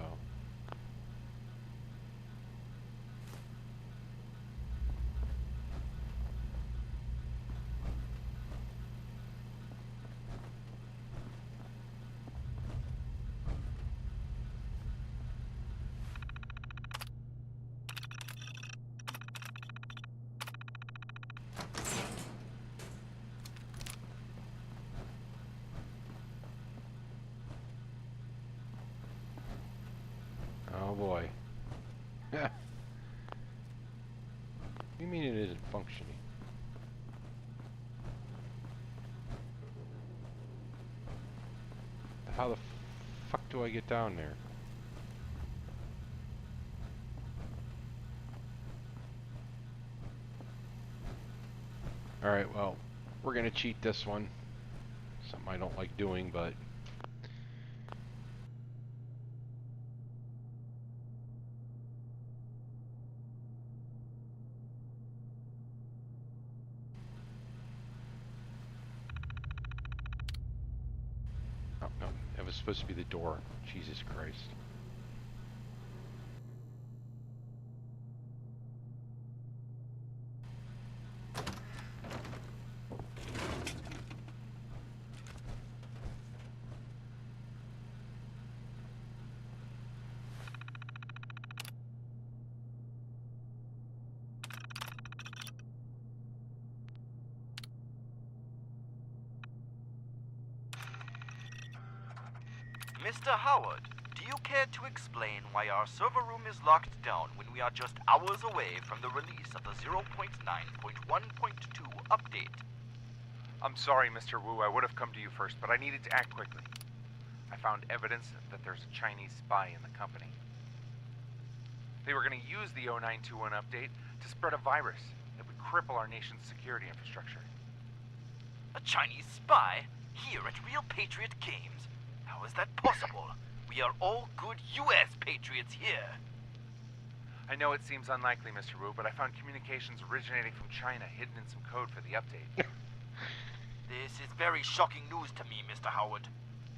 Oh boy. Yeah. What do you mean it isn't functioning? How the fuck do I get down there? Alright, well, we're gonna cheat this one. Something I don't like doing, but oh no, that was supposed to be the door. Jesus Christ. Mr. Howard, do you care to explain why our server room is locked down when we are just hours away from the release of the 0.9.1.2 update? I'm sorry, Mr. Wu. I would have come to you first, but I needed to act quickly. I found evidence that there's a Chinese spy in the company. They were going to use the 0921 update to spread a virus that would cripple our nation's security infrastructure. A Chinese spy? Here at Real Patriot Games? How is that possible? We are all good U.S. patriots here. I know it seems unlikely, Mr. Wu, but I found communications originating from China hidden in some code for the update. This is very shocking news to me, Mr. Howard.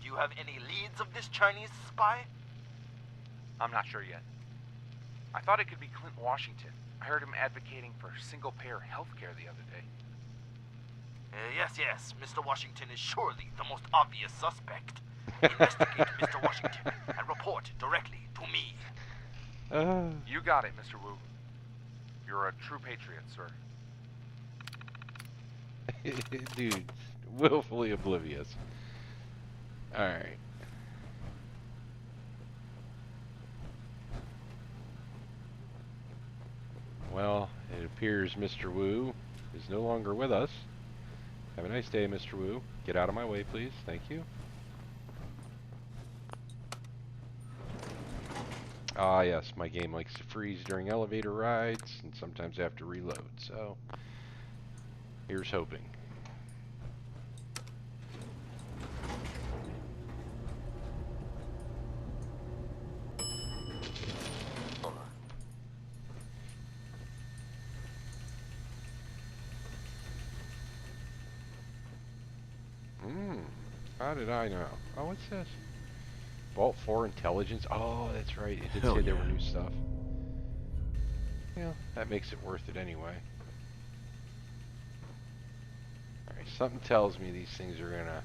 Do you have any leads of this Chinese spy? I'm not sure yet. I thought it could be Clint Washington. I heard him advocating for single-payer healthcare the other day. Yes, Mr. Washington is surely the most obvious suspect. Investigate Mr. Washington and report directly to me. You got it, Mr. Wu. You're a true patriot, sir. Dude, willfully oblivious. Alright. Well, it appears Mr. Wu is no longer with us. Have a nice day, Mr. Wu. Get out of my way, please. Thank you. Ah, yes, my game likes to freeze during elevator rides, and sometimes I have to reload, so here's hoping. How did I know? Oh, what's this? Vault 4 intelligence? Oh, that's right. It did say there were new stuff. Yeah, that makes it worth it anyway. Alright, something tells me these things are gonna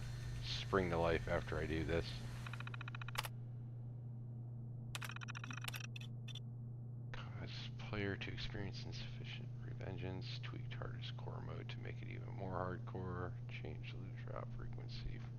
spring to life after I do this. Cause player to experience insufficient revengeance. Tweaked hardest core mode to make it even more hardcore. Change loot drop frequency for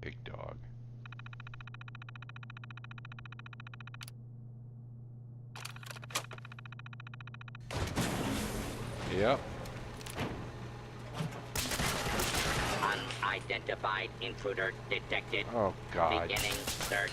big dog. Yep. Unidentified intruder detected. Oh, God. Beginning search.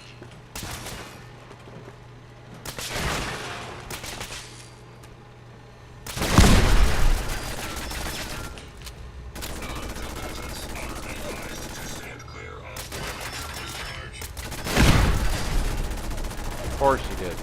Of course you did.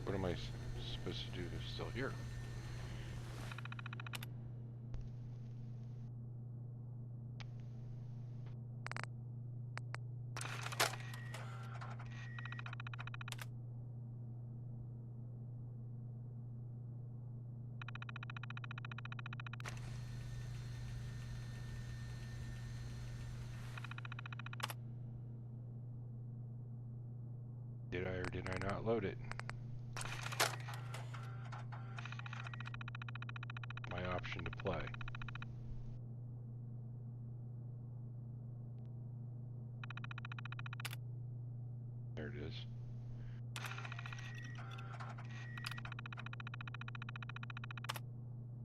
What am I supposed to do if it's still here? Did I or did I not load it? My option to play. There it is.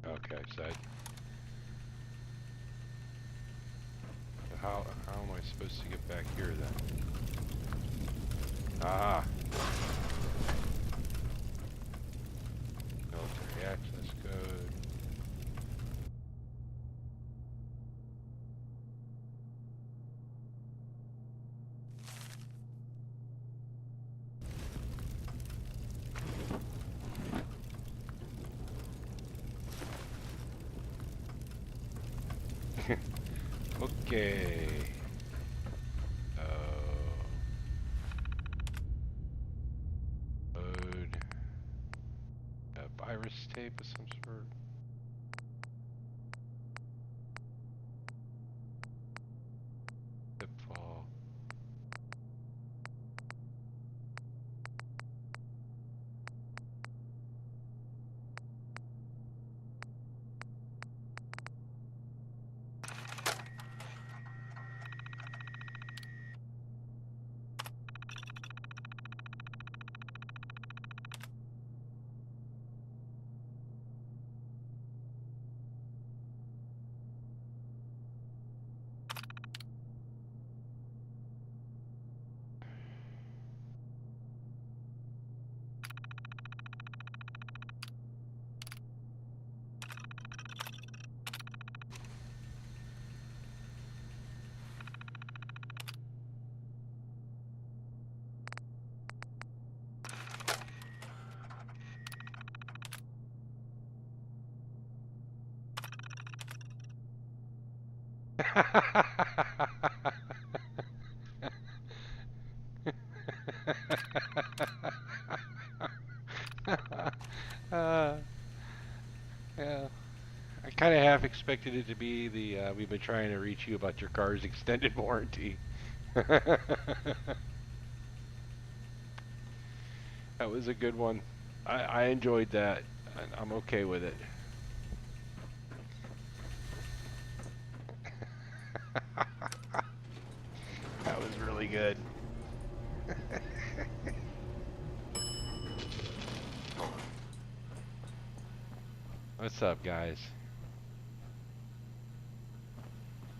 Okay, so how am I supposed to get back here then? Ah. Military access code. Okay. Load a virus tape of some sort. Pitfall. Yeah, I kind of half expected it to be the we've been trying to reach you about your car's extended warranty. That was a good one. I enjoyed that. I'm okay with it. That was really good. What's up, guys?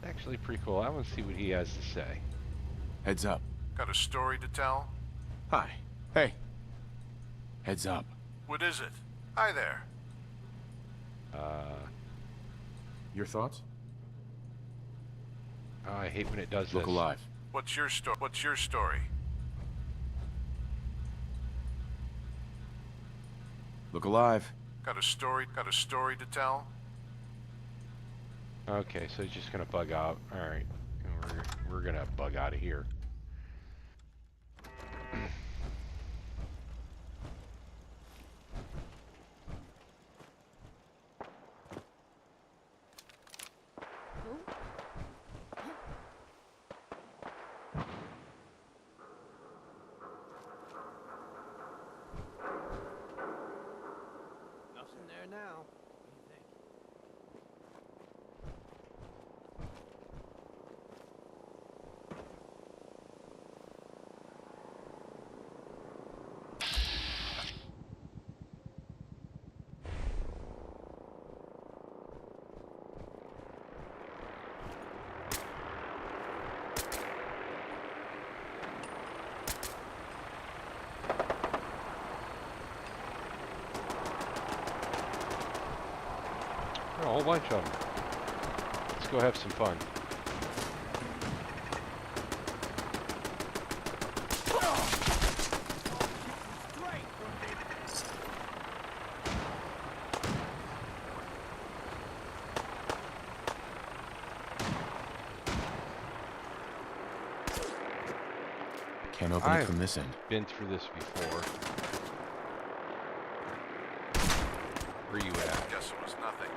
Actually pretty cool. I want to see what he has to say. Heads up. Got a story to tell? Hi. Hey. Heads up. What is it? Hi there. Your thoughts? Oh, I hate when it does Look this. alive. What's your story? Look alive. Got a story to tell? Okay, so he's just gonna bug out. All right, we're gonna bug out of here. Nothing there now. A whole bunch of them. Let's go have some fun. Can't open it from this end. Been through this before. Where you at? Guess it was nothing.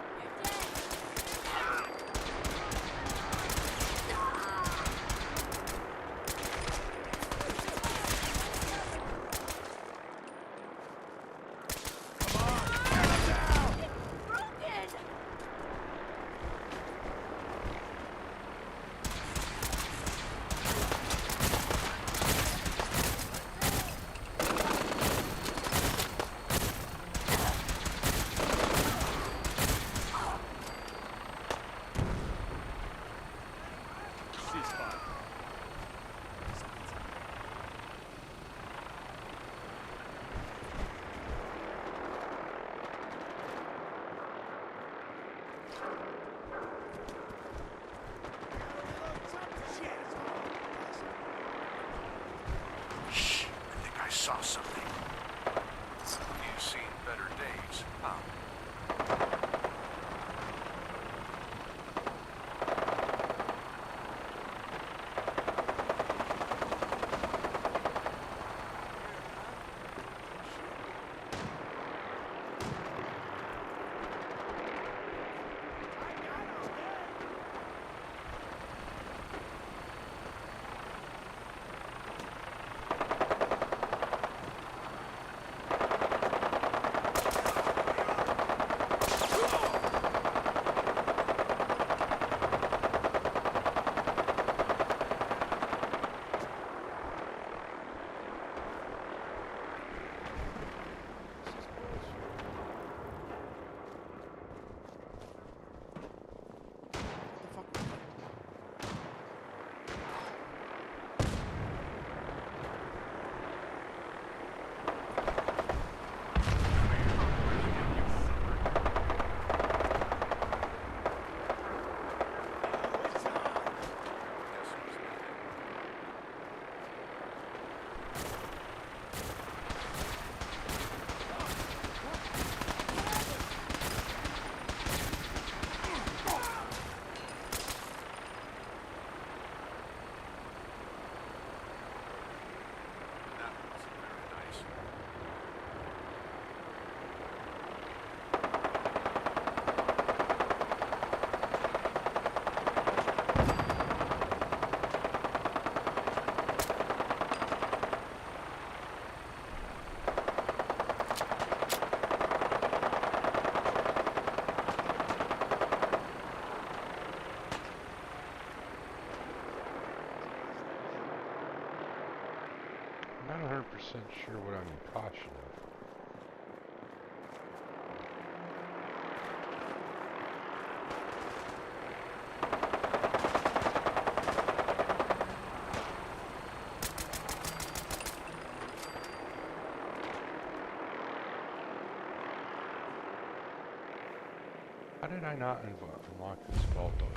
How did I not unlock this vault door?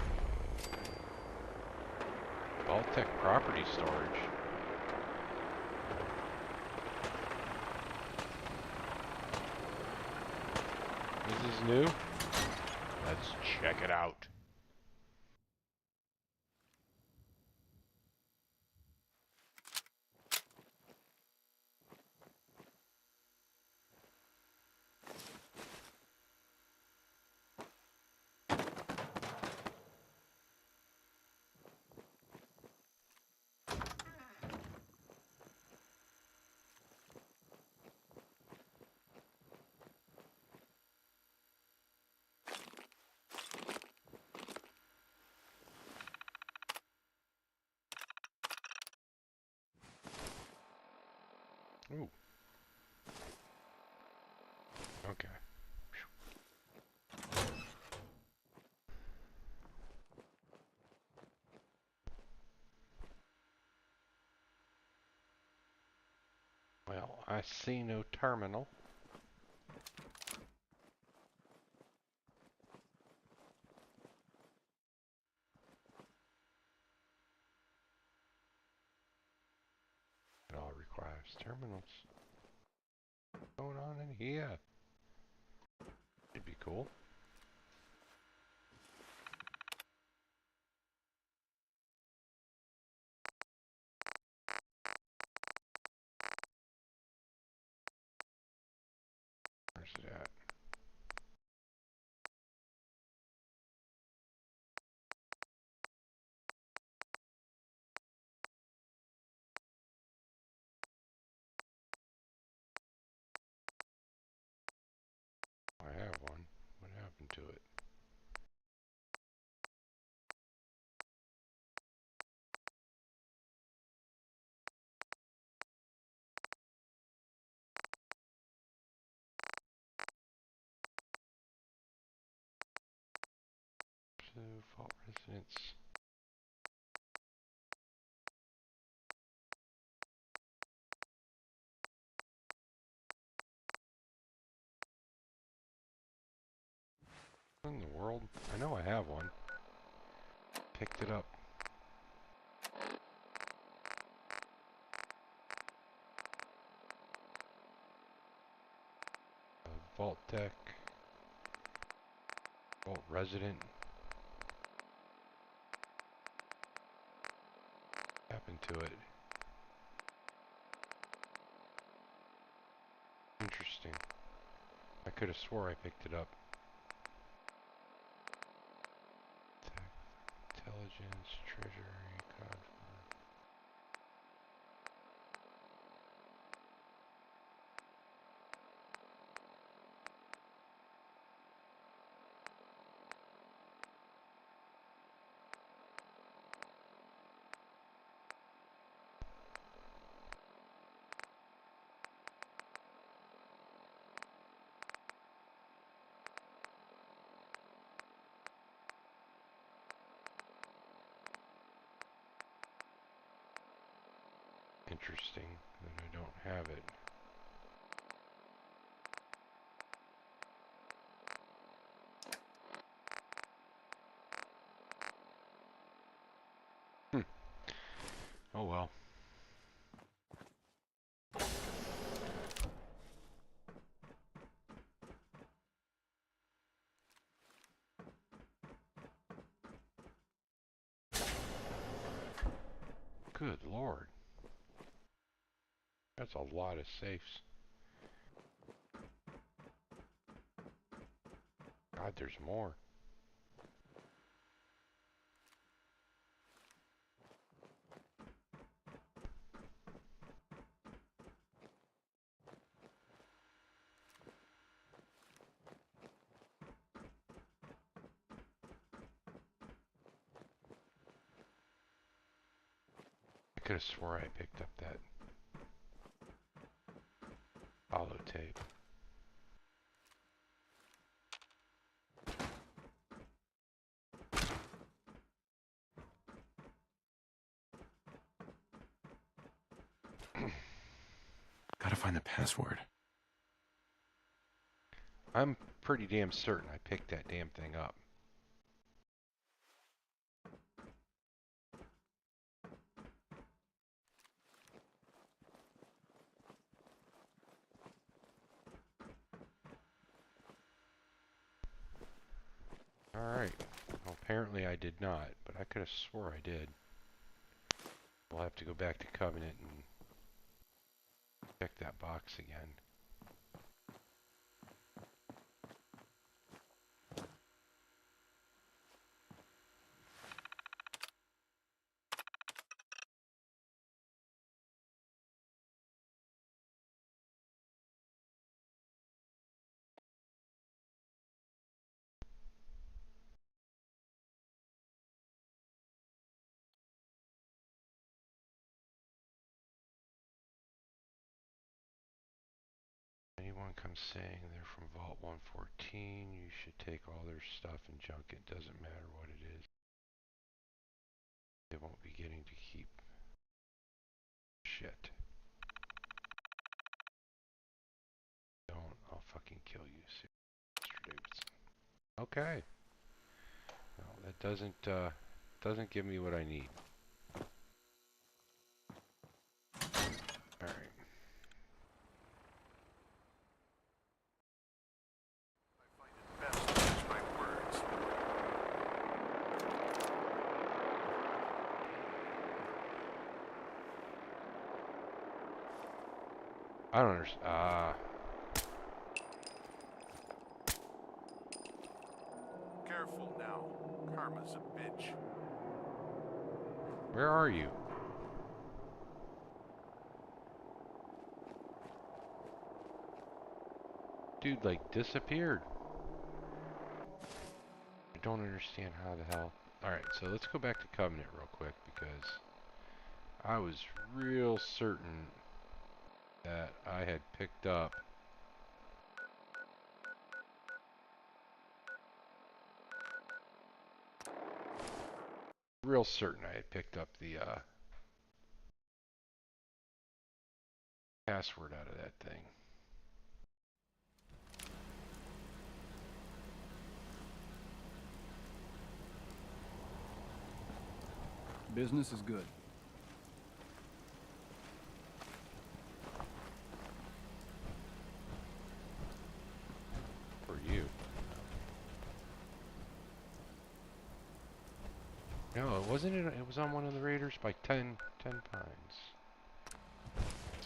Vault-Tec property storage. This is new. Let's check it out. Ooh. Okay. Well, I see no terminal. It all requires terminals. What's going on in here? It'd be cool. Where's it at? I have one. What happened to it? So, fault residence. What in the world? I know I have one. Picked it up. Vault-Tec. Vault resident. Happened to it. Interesting. I could have swore I picked it up. Intelligence, treasury, code. Interesting that I don't have it. Oh well. Good Lord. That's a lot of safes. God, there's more. I could have swore I picked up that holotape. Gotta find the password. I'm pretty damn certain I picked that damn thing up. Alright. Well, apparently I did not, but I could have swore I did. We'll have to go back to Covenant and check that box again. Anyone comes saying they're from Vault 114, you should take all their stuff and junk it. Doesn't matter what it is. They won't be getting to keep shit. Don't, I'll fucking kill you, Mr. Davidson. Okay. Well, that doesn't give me what I need. Alright. I don't understand. Careful now. Karma's a bitch. Where are you? Dude, like, disappeared. I don't understand how the hell. Alright, so let's go back to Covenant real quick because I was real certain that I had picked up the password out of that thing. Business is good. For you. No, it wasn't. It was on one of the raiders by 10 pines.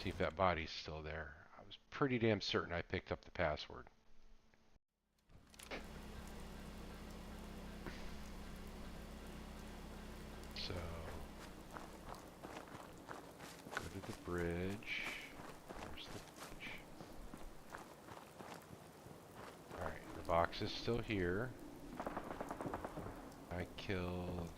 See if that body's still there. I was pretty damn certain I picked up the password. So, go to the bridge. Where's the bridge? Alright, the box is still here. I killed...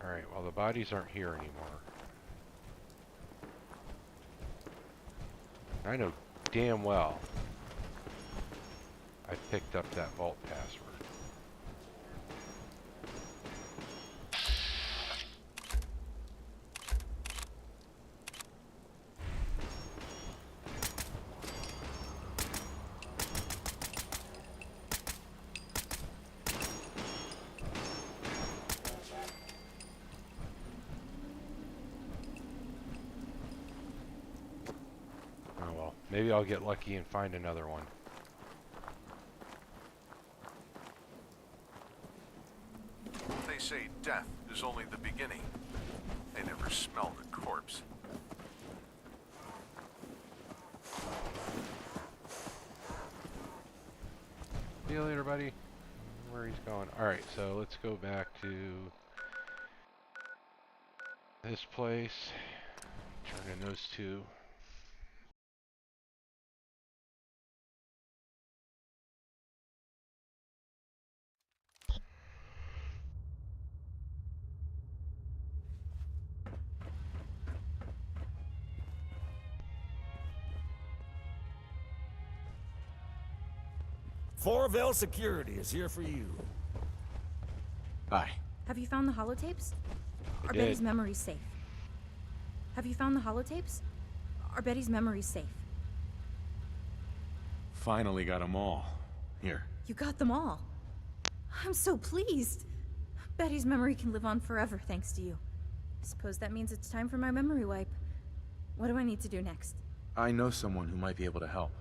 Alright, well the bodies aren't here anymore. I know damn well I picked up that vault password. Maybe I'll get lucky and find another one. They say death is only the beginning. They never smelled a corpse. See you later, buddy. Where he's going. Alright, so let's go back to this place. Turn in those two. Fourville Security is here for you. Hi. Have you found the holotapes? Are did. Betty's memories safe? Have you found the holotapes? Are Betty's memories safe? Finally got them all. Here. You got them all. I'm so pleased. Betty's memory can live on forever thanks to you. I suppose that means it's time for my memory wipe. What do I need to do next? I know someone who might be able to help.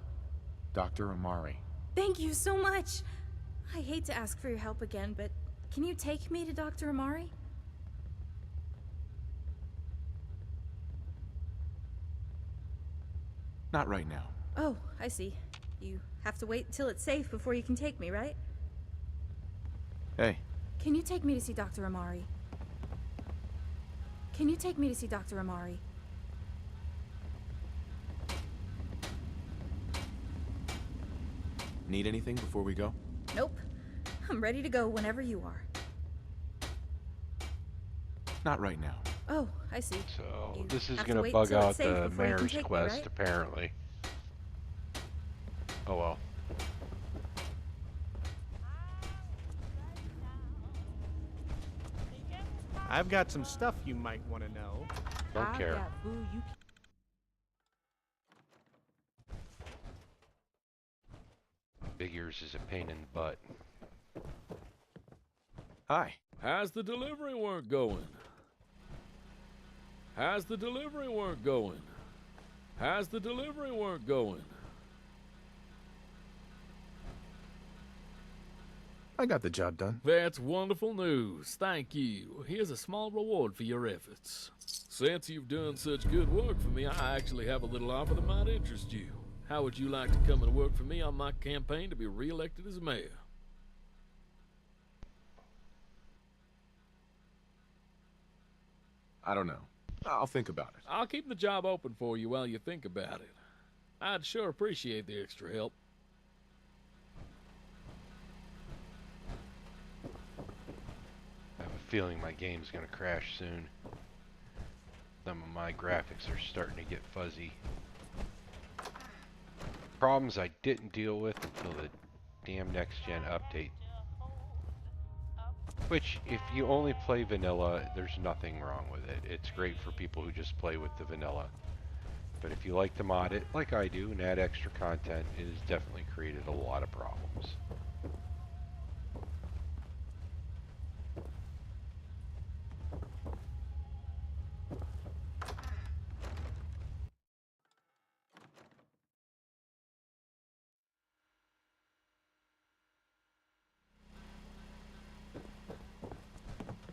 Dr. Amari. Thank you so much! I hate to ask for your help again, but can you take me to Dr. Amari? Not right now. Oh, I see. You have to wait until it's safe before you can take me, right? Hey. Can you take me to see Dr. Amari? Can you take me to see Dr. Amari? Need anything before we go? Nope. I'm ready to go whenever you are. Not right now. Oh, I see. So You this is have to going to wait bug till it's out safe the before you can mayor's take me, quest, right? apparently. Oh well. I've got some stuff you might want to know. Don't care. Big Ears is a pain in the butt. Hi. How's the delivery work going? How's the delivery work going? How's the delivery work going? I got the job done. That's wonderful news. Thank you. Here's a small reward for your efforts. Since you've done such good work for me, I actually have a little offer that might interest you. How would you like to come and work for me on my campaign to be re-elected as mayor? I don't know. I'll think about it. I'll keep the job open for you while you think about it. I'd sure appreciate the extra help. I have a feeling my game's going to crash soon. Some of my graphics are starting to get fuzzy. Problems I didn't deal with until the damn next-gen update. Which, if you only play vanilla, there's nothing wrong with it. It's great for people who just play with the vanilla. But if you like to mod it, like I do, and add extra content, it has definitely created a lot of problems.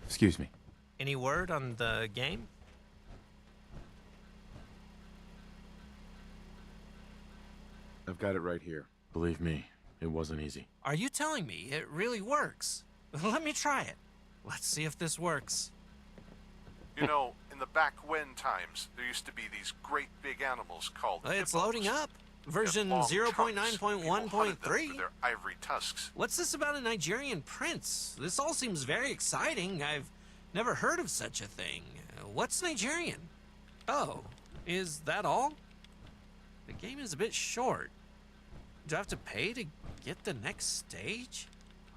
Excuse me. Any word on the game? I've got it right here. Believe me, it wasn't easy. Are you telling me it really works? Let me try it. Let's see if this works. You know, in the back when times, there used to be these great big animals called It's loading up. Version 0.9.1.3. with their ivory tusks. What's this about a Nigerian prince? This all seems very exciting. I've never heard of such a thing. What's Nigerian? Oh, is that all? The game is a bit short. Do I have to pay to get the next stage?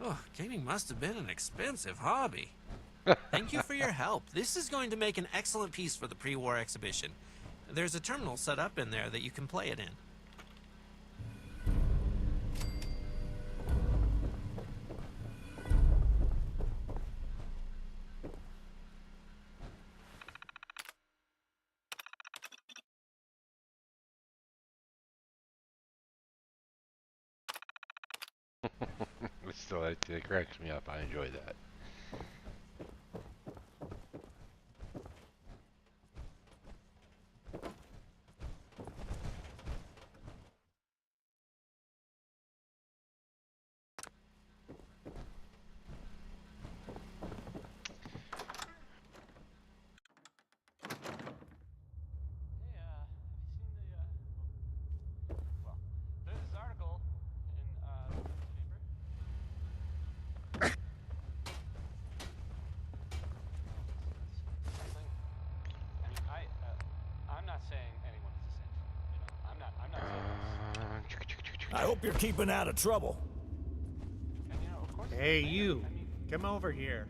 Oh, gaming must have been an expensive hobby. Thank you for your help. This is going to make an excellent piece for the pre-war exhibition. There's a terminal set up in there that you can play it in. Still, it cracks me up. I enjoy that. I hope you're keeping out of trouble. Hey, you. Come over here.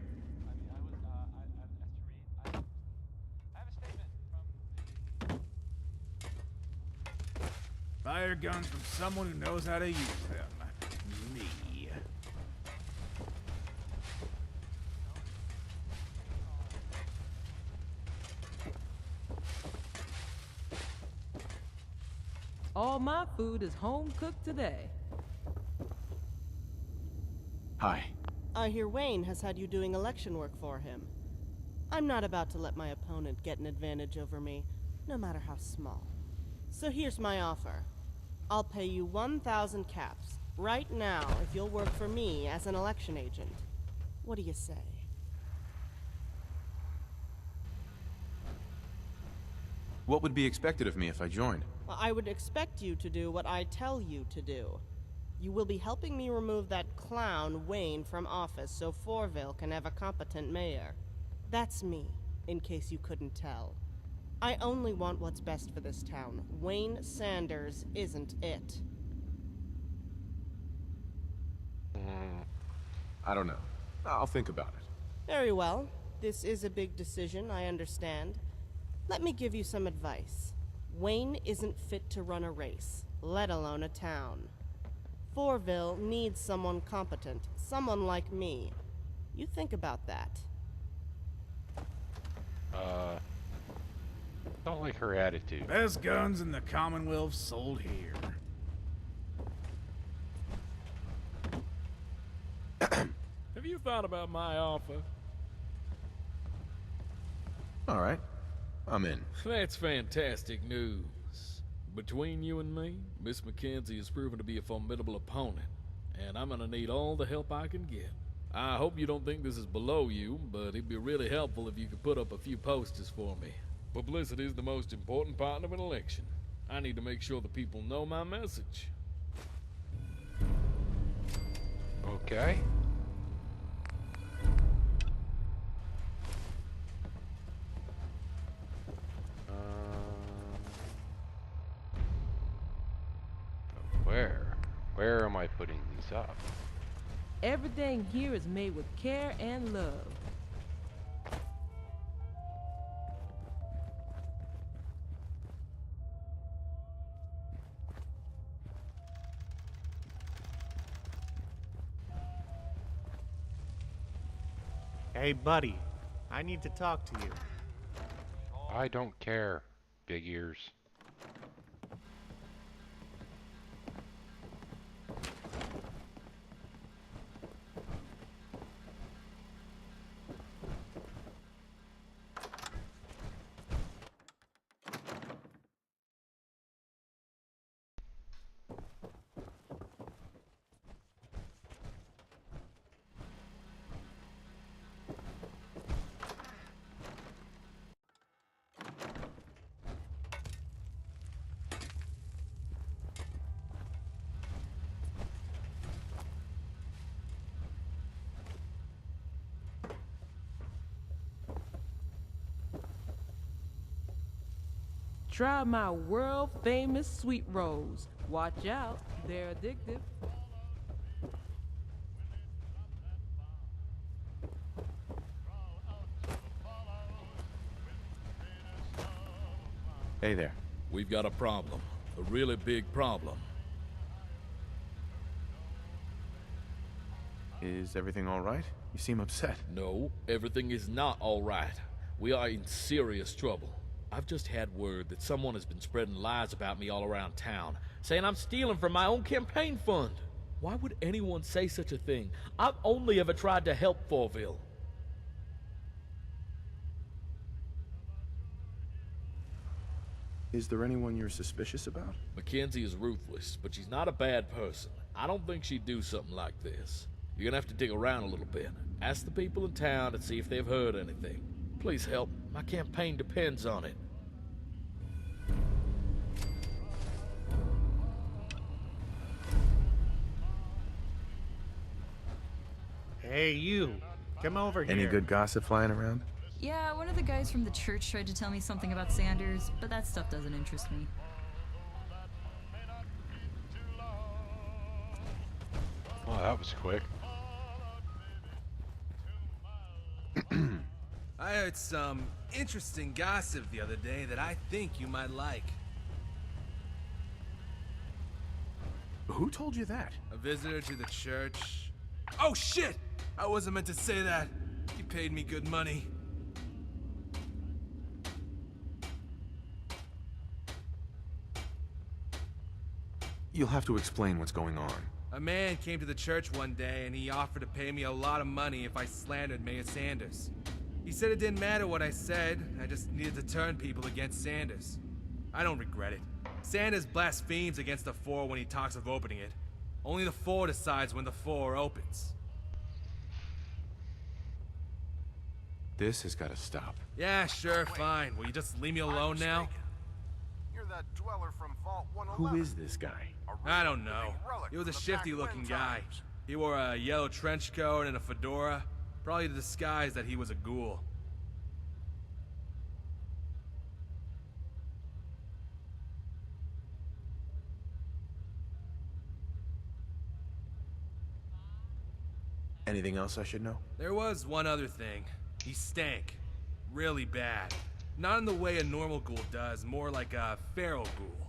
Fire guns from someone who knows how to use them. Me. All my food is home cooked today. Hi. I hear Wayne has had you doing election work for him. I'm not about to let my opponent get an advantage over me, no matter how small. So here's my offer. I'll pay you 1,000 caps, right now, if you'll work for me as an election agent. What do you say? What would be expected of me if I joined? Well, I would expect you to do what I tell you to do. You will be helping me remove that clown Wayne from office so Fourville can have a competent mayor. That's me, in case you couldn't tell. I only want what's best for this town. Wayne Sanders isn't it. I don't know. I'll think about it. Very well. This is a big decision, I understand. Let me give you some advice. Wayne isn't fit to run a race, let alone a town. Fourville needs someone competent, someone like me. You think about that. Don't like her attitude. Best guns in the Commonwealth sold here. Have you thought about my offer? All right. I'm in. That's fantastic news. Between you and me, Miss Mackenzie has proven to be a formidable opponent, and I'm gonna need all the help I can get. I hope you don't think this is below you, but it'd be really helpful if you could put up a few posters for me. Publicity is the most important part of an election. I need to make sure the people know my message. Okay. Where am I putting these up? Everything here is made with care and love. Hey, buddy. I need to talk to you. I don't care, big ears. Try my world-famous sweet rolls. Watch out, they're addictive. Hey there. We've got a problem. A really big problem. Is everything all right? You seem upset. No, everything is not all right. We are in serious trouble. I've just had word that someone has been spreading lies about me all around town, saying I'm stealing from my own campaign fund. Why would anyone say such a thing? I've only ever tried to help Fourville. Is there anyone you're suspicious about? Mackenzie is ruthless, but she's not a bad person. I don't think she'd do something like this. You're gonna have to dig around a little bit. Ask the people in town and see if they've heard anything. Please help. My campaign depends on it. Hey, you. Come over here. Any good gossip flying around? Yeah, one of the guys from the church tried to tell me something about Sanders, but that stuff doesn't interest me. Oh, that was quick. I heard some interesting gossip the other day that I think you might like. Who told you that? A visitor to the church. Oh shit! I wasn't meant to say that. He paid me good money. You'll have to explain what's going on. A man came to the church one day and he offered to pay me a lot of money if I slandered Mayor Sanders. He said it didn't matter what I said, I just needed to turn people against Sanders. I don't regret it. Sanders blasphemes against the Four when he talks of opening it. Only the Four decides when the Four opens. This has got to stop. Yeah, sure, fine. Will you just leave me alone now? You're that dweller from Vault 111. Who is this guy? I don't know. He was a shifty-looking guy. He wore a yellow trench coat and a fedora, probably to disguise that he was a ghoul. Anything else I should know? There was one other thing. He stank. Really bad. Not in the way a normal ghoul does, more like a feral ghoul.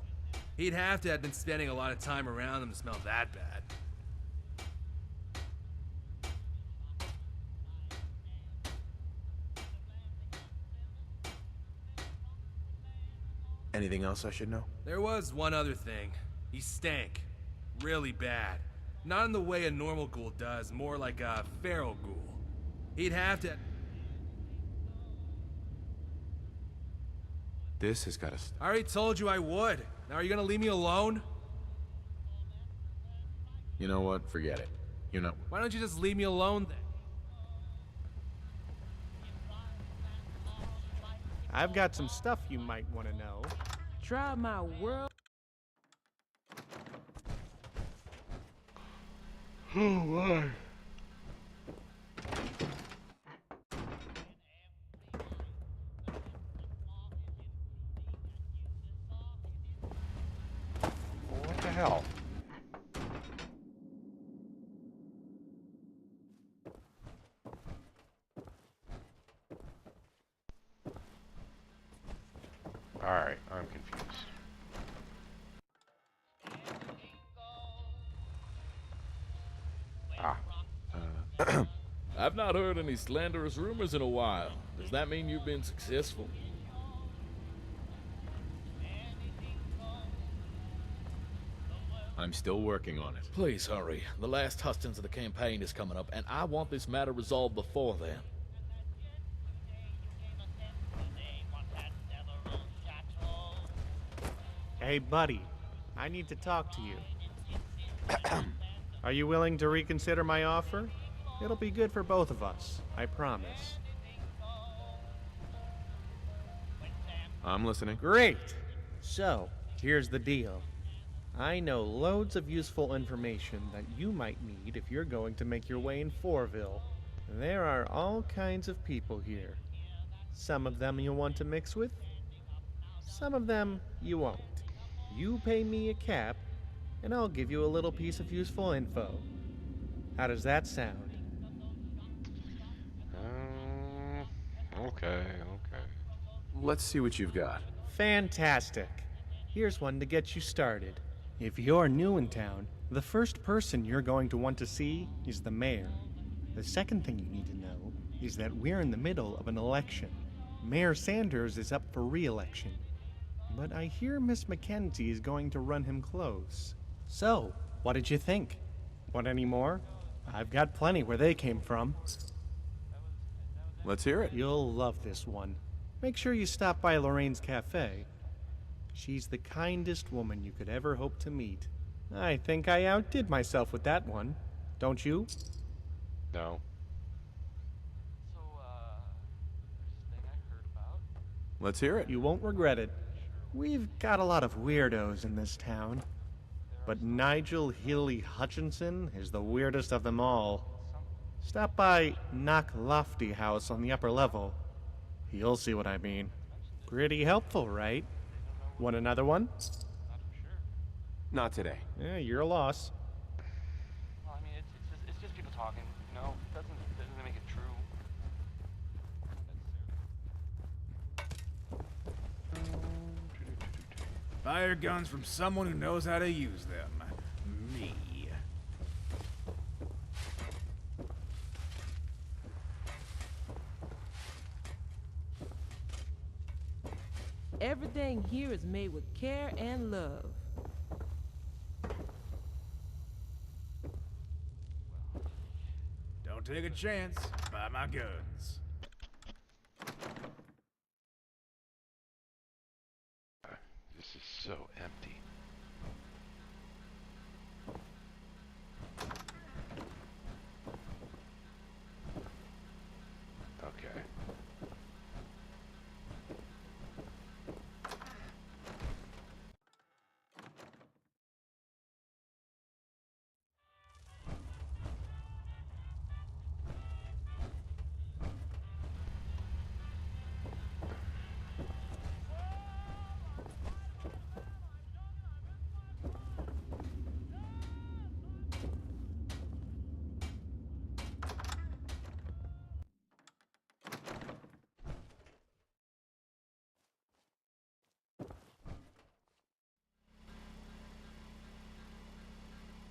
He'd have to have been spending a lot of time around them to smell that bad. Anything else I should know? There was one other thing. He stank. Really bad. Not in the way a normal ghoul does, more like a feral ghoul. He'd have to... This has got to stop. I already told you I would. Now are you gonna leave me alone? You know what? Forget it. You're not... Why don't you just leave me alone then? I've got some stuff you might want to know. Try my world. Oh my. What the hell? Alright, I'm confused. I've not heard any slanderous rumors in a while. Does that mean you've been successful? I'm still working on it. Please hurry. The last hustings of the campaign is coming up, and I want this matter resolved before then. Hey, buddy. I need to talk to you. Are you willing to reconsider my offer? It'll be good for both of us, I promise. I'm listening. Great! So, here's the deal. I know loads of useful information that you might need if you're going to make your way in Fourville. There are all kinds of people here. Some of them you'll want to mix with. Some of them you won't. You pay me a cap, and I'll give you a little piece of useful info. How does that sound? Okay. Let's see what you've got. Fantastic. Here's one to get you started. If you're new in town, the first person you're going to want to see is the mayor. The second thing you need to know is that we're in the middle of an election. Mayor Sanders is up for re-election. But I hear Miss Mackenzie is going to run him close. So, what did you think? Want any more? I've got plenty where they came from. Let's hear it. You'll love this one. Make sure you stop by Lorraine's Cafe. She's the kindest woman you could ever hope to meet. I think I outdid myself with that one. Don't you? No. Let's hear it. You won't regret it. We've got a lot of weirdos in this town. But Nigel Healy Hutchinson is the weirdest of them all. Stop by Knock Lofty House on the upper level. You'll see what I mean. Pretty helpful, right? Want another one? Not today. Yeah, you're a loss. Well, I mean, it's just people talking, you know? It doesn't make it true. Fire guns from someone who knows how to use them. Me. Everything here is made with care and love. Don't take a chance. Buy my guns. This is so empty. Okay.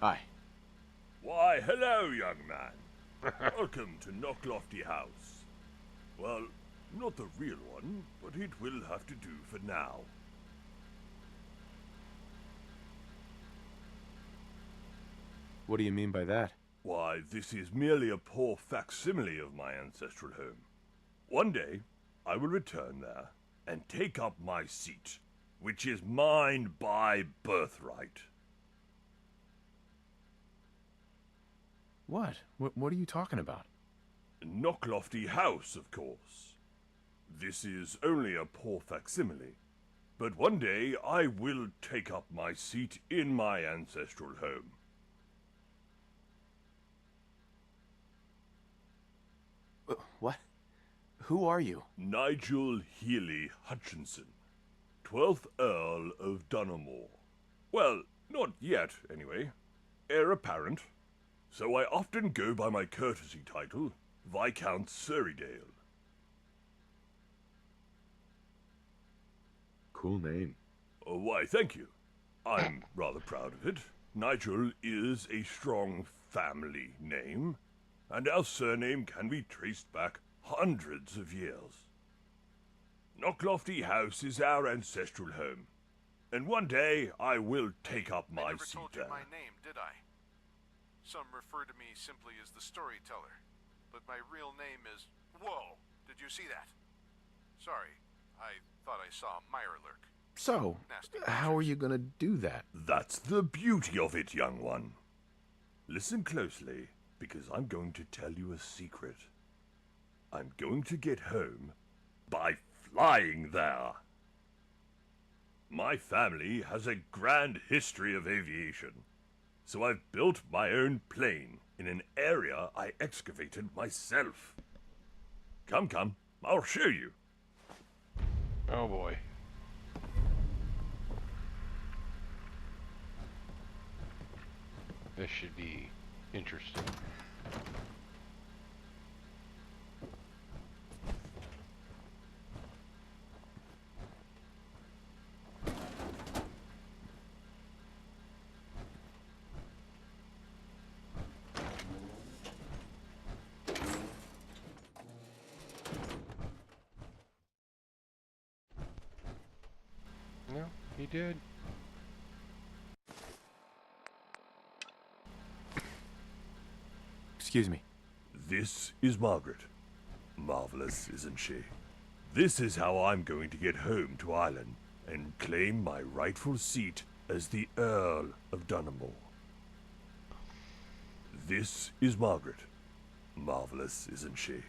Hi. Why, hello, young man. Welcome to Knocklofty House. Well, not the real one, but it will have to do for now. What do you mean by that? Why, this is merely a poor facsimile of my ancestral home. One day, I will return there and take up my seat, which is mine by birthright. What? What are you talking about? Knocklofty House, of course. This is only a poor facsimile, but one day I will take up my seat in my ancestral home. What? Who are you? Nigel Healy Hutchinson, 12th Earl of Dunamore. Well, not yet, anyway. Heir apparent. So I often go by my courtesy title, Viscount Surreydale. Cool name. Oh, why, thank you. I'm rather proud of it. Nigel is a strong family name, and our surname can be traced back hundreds of years. Knocklofty House is our ancestral home, and one day I will take up my seat told there. you my name, did I? Some refer to me simply as the storyteller, but my real name is... Whoa! Did you see that? Sorry, I thought I saw a Mirelurk. So, how are you gonna do that? That's the beauty of it, young one. Listen closely, because I'm going to tell you a secret. I'm going to get home by flying there. My family has a grand history of aviation, so I've built my own plane in an area I excavated myself. Come, come, I'll show you. Oh boy. This should be interesting. No, he did. Excuse me. This is Margaret. Marvelous, isn't she? This is how I'm going to get home to Ireland and claim my rightful seat as the Earl of Dunamore. This is Margaret. Marvelous, isn't she?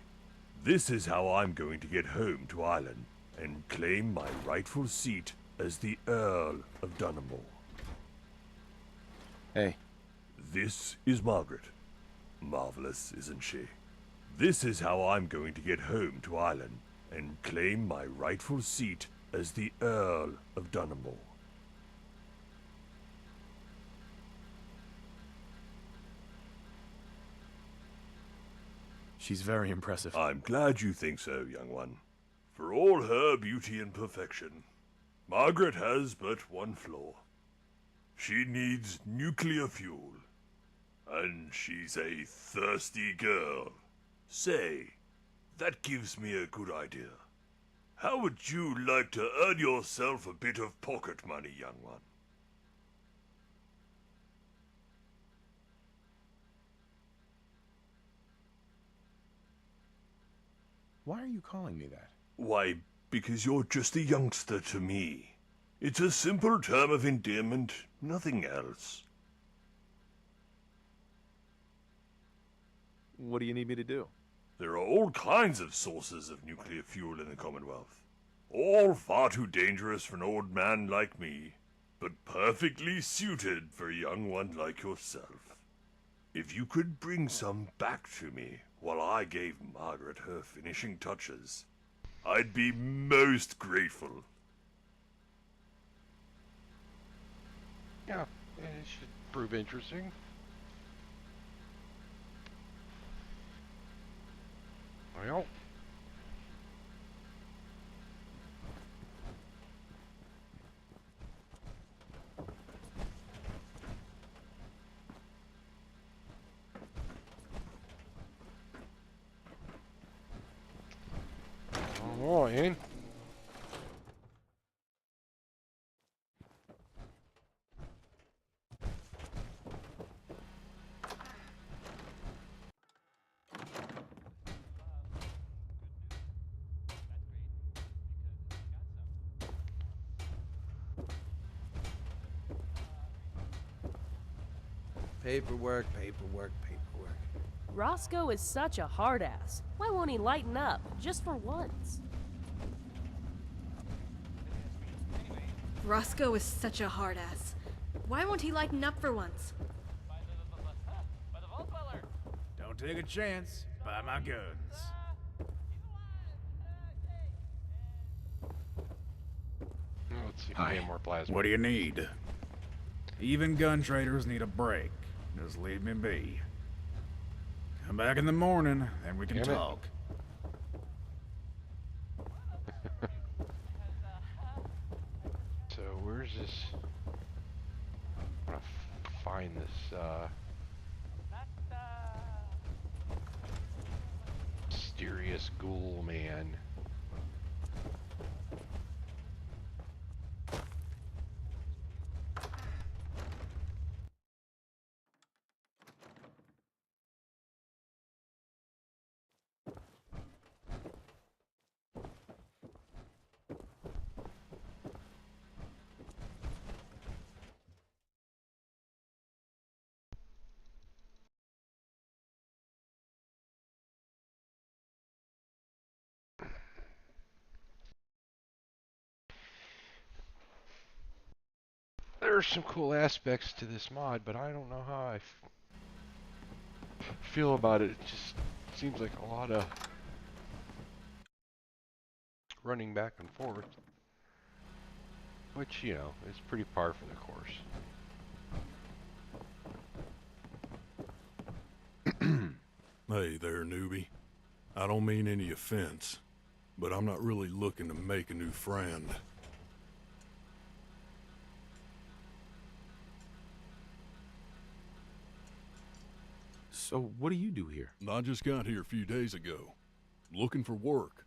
This is how I'm going to get home to Ireland and claim my rightful seat as the Earl of Dunamore. Hey. This is Margaret. Marvelous, isn't she? This is how I'm going to get home to Ireland and claim my rightful seat as the Earl of Dunamore. She's very impressive. I'm glad you think so, young one. For all her beauty and perfection, Margaret has but one flaw. She needs nuclear fuel. And she's a thirsty girl. Say, that gives me a good idea. How would you like to earn yourself a bit of pocket money, young one? Why are you calling me that? Why, because you're just a youngster to me. It's a simple term of endearment, nothing else. What do you need me to do? There are all kinds of sources of nuclear fuel in the Commonwealth. All far too dangerous for an old man like me, but perfectly suited for a young one like yourself. If you could bring some back to me while I gave Margaret her finishing touches, I'd be most grateful. Yeah, it should prove interesting. Well. All right. Paperwork. Roscoe is such a hard ass. Why won't he lighten up, just for once? Roscoe is such a hard ass. Why won't he lighten up for once? Don't take a chance. Buy my guns. Let's see if we Hi. get more plasma. What do you need? Even gun traders need a break. Just leave me be. Come back in the morning, then we can Damn it. talk. So where's this? I'm gonna find this mysterious ghoul man. There's some cool aspects to this mod, but I don't know how I feel about it. It just seems like a lot of running back and forth, which, you know, is pretty par for the course. Hey there, newbie. I don't mean any offense, but I'm not really looking to make a new friend. So what do you do here? I just got here a few days ago, looking for work.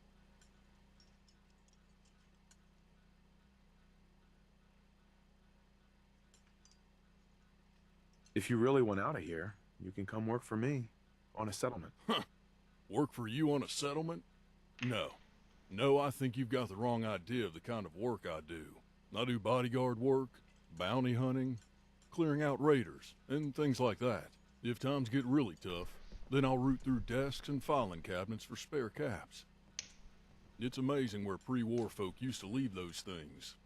If you really want out of here, you can come work for me on a settlement. Huh. Work for you on a settlement? No. No, I think you've got the wrong idea of the kind of work I do. I do bodyguard work, bounty hunting, clearing out raiders, and things like that. If times get really tough, then I'll root through desks and filing cabinets for spare caps. It's amazing where pre-war folk used to leave those things.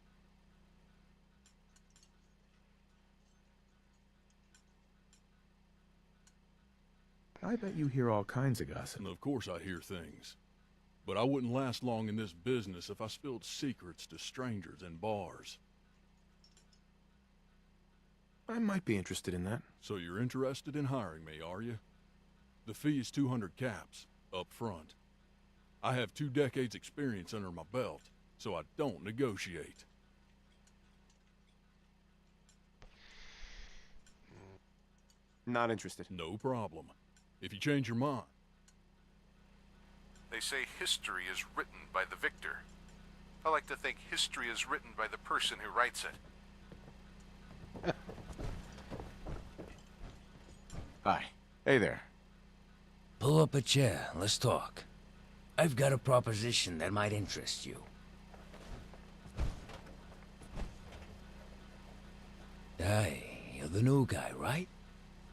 I bet you hear all kinds of gossip. And of course I hear things. But I wouldn't last long in this business if I spilled secrets to strangers in bars. I might be interested in that. So you're interested in hiring me, are you? The fee is 200 caps, up front. I have 2 decades experience under my belt, so I don't negotiate. Not interested. No problem. If you change your mind. They say history is written by the victor. I like to think history is written by the person who writes it. Hi. Hey there. Pull up a chair. Let's talk. I've got a proposition that might interest you. Hi, you're the new guy, right?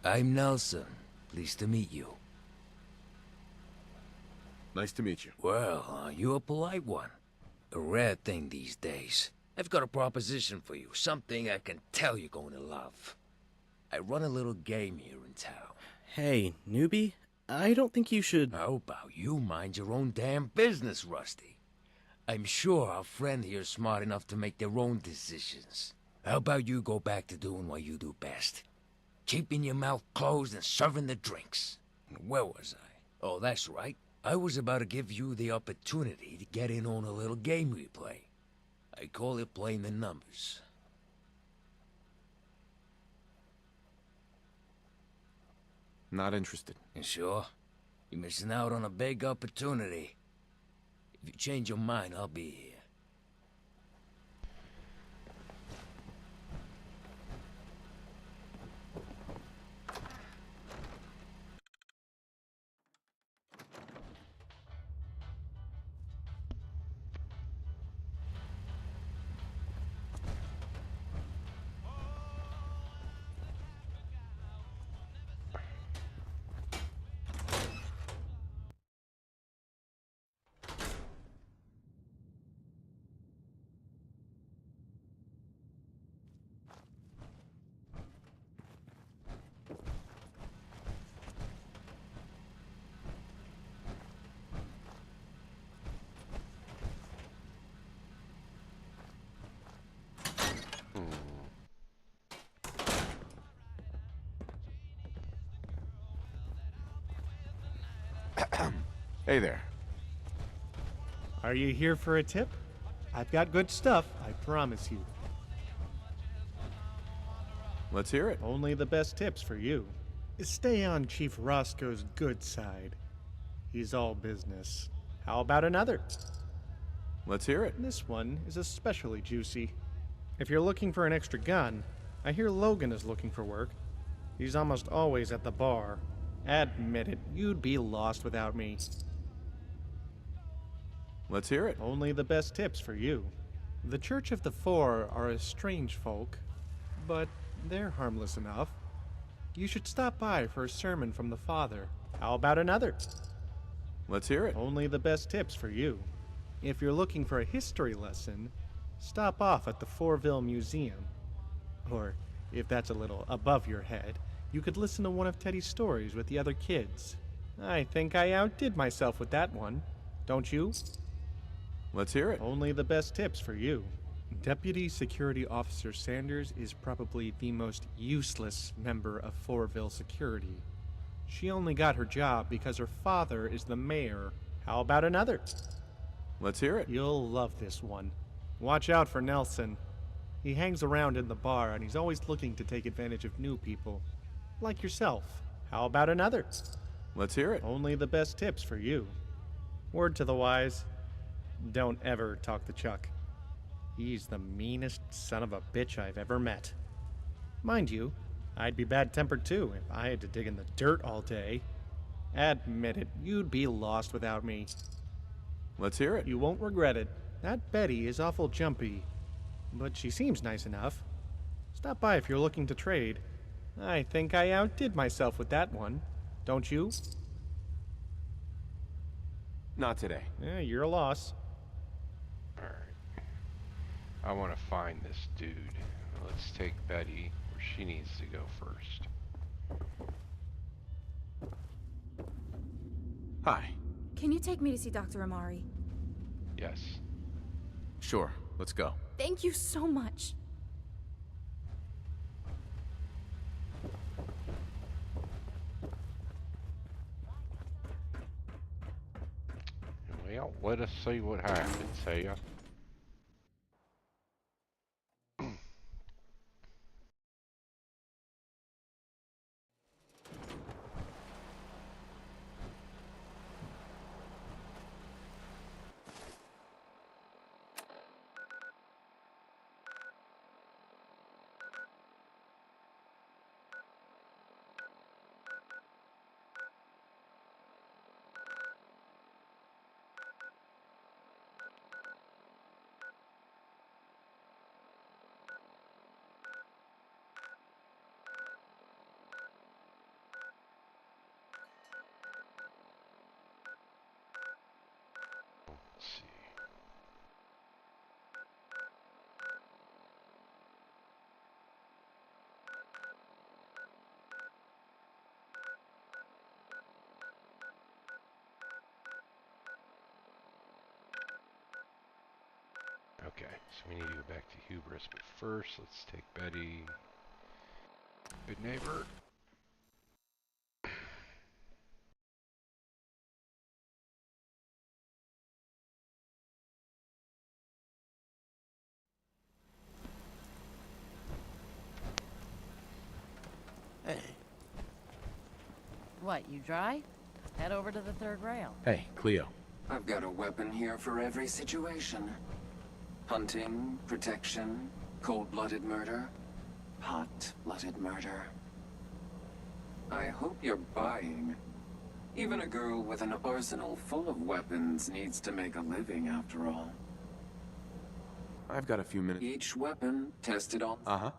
I'm Nelson. Pleased to meet you. Nice to meet you. Well, you're a polite one. A rare thing these days. I've got a proposition for you. Something I can tell you're going to love. I run a little game here in town. Hey, newbie, I don't think you should... How about you mind your own damn business, Rusty? I'm sure our friend here's smart enough to make their own decisions. How about you go back to doing what you do best? Keeping your mouth closed and serving the drinks. Where was I? Oh, that's right. I was about to give you the opportunity to get in on a little game we play. I call it playing the numbers. Not interested. You sure? You're missing out on a big opportunity. If you change your mind, I'll be here. Hey there. Are you here for a tip? I've got good stuff, I promise you. Let's hear it. Only the best tips for you. Stay on Chief Roscoe's good side. He's all business. How about another? Let's hear it. This one is especially juicy. If you're looking for an extra gun, I hear Logan is looking for work. He's almost always at the bar. Admit it, you'd be lost without me. Let's hear it. Only the best tips for you. The Church of the Four are a strange folk, but they're harmless enough. You should stop by for a sermon from the Father. How about another? Let's hear it. Only the best tips for you. If you're looking for a history lesson, stop off at the Fourville Museum. Or, if that's a little above your head, you could listen to one of Teddy's stories with the other kids. I think I outdid myself with that one. Don't you? Let's hear it. Only the best tips for you. Deputy Security Officer Sanders is probably the most useless member of Fourville Security. She only got her job because her father is the mayor. How about another? Let's hear it. You'll love this one. Watch out for Nelson. He hangs around in the bar and he's always looking to take advantage of new people. Like yourself. How about another? Let's hear it. Only the best tips for you. Word to the wise. Don't ever talk to Chuck. He's the meanest son of a bitch I've ever met. Mind you, I'd be bad-tempered too if I had to dig in the dirt all day. Admit it, you'd be lost without me. Let's hear it. You won't regret it. That Betty is awful jumpy, but she seems nice enough. Stop by if you're looking to trade. I think I outdid myself with that one. Don't you? Not today. Yeah, you're a loss. Alright. I want to find this dude. Let's take Betty where she needs to go first. Hi. Can you take me to see Dr. Amari? Yes. Sure. Let's go. Thank you so much. Well, let us see what happens here. Okay, so we need to go back to Hubris, but first let's take Betty. Good neighbor. Hey. What, you dry? Head over to the third rail. Hey, Cleo. I've got a weapon here for every situation. Hunting, protection, cold-blooded murder, hot-blooded murder. I hope you're buying. Even a girl with an arsenal full of weapons needs to make a living after all. I've got a few minutes. Each weapon tested on... Uh-huh.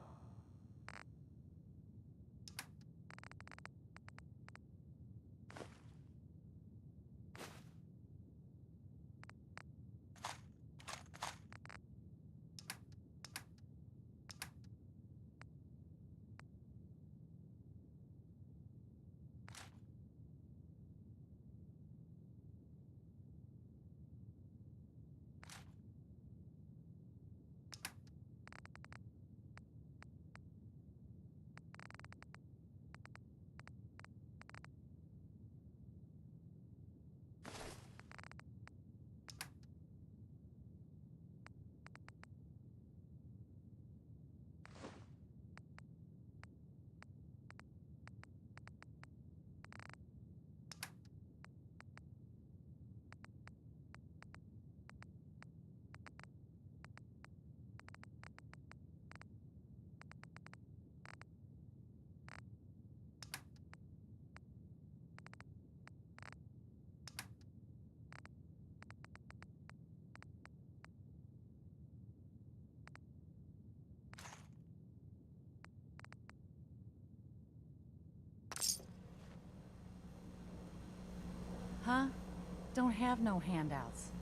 Huh? Don't have no handouts.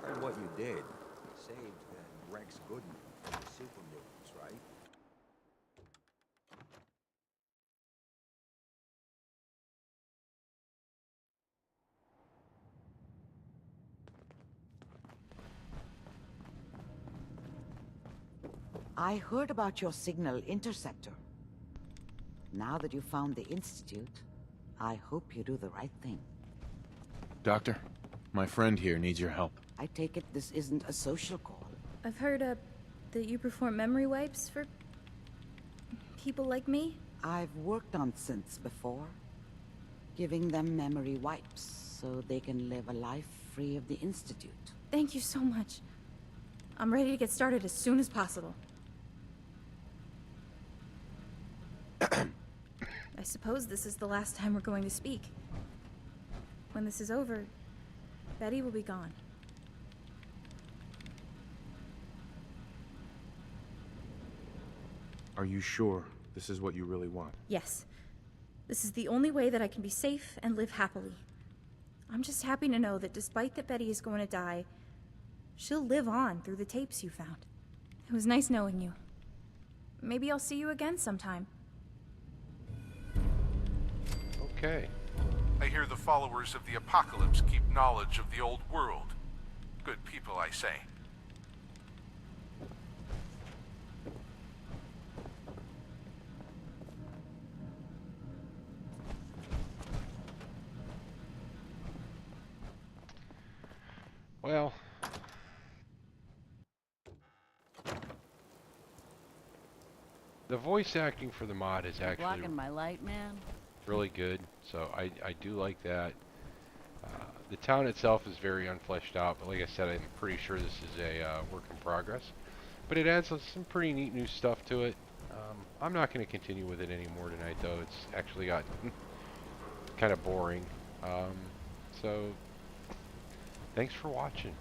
Heard what you did. You saved Rex Goodman from the super mutants, right? I heard about your signal interceptor. Now that you found the Institute, I hope you do the right thing. Doctor, my friend here needs your help. I take it this isn't a social call. I've heard, that you perform memory wipes for... people like me? I've worked on synths before. Giving them memory wipes so they can live a life free of the Institute. Thank you so much. I'm ready to get started as soon as possible. I suppose this is the last time we're going to speak. When this is over, Betty will be gone. Are you sure this is what you really want? Yes. This is the only way that I can be safe and live happily. I'm just happy to know that despite that Betty is going to die, she'll live on through the tapes you found. It was nice knowing you. Maybe I'll see you again sometime. Okay. I hear the followers of the apocalypse keep knowledge of the old world. Good people, I say. Well, the voice acting for the mod is actually Blocking my light, man. really good, so I do like that. The town itself is very unfleshed out, but like I said, I'm pretty sure this is a work in progress. But it adds some pretty neat new stuff to it. I'm not going to continue with it anymore tonight, though. It's actually gotten kind of boring. So, thanks for watching.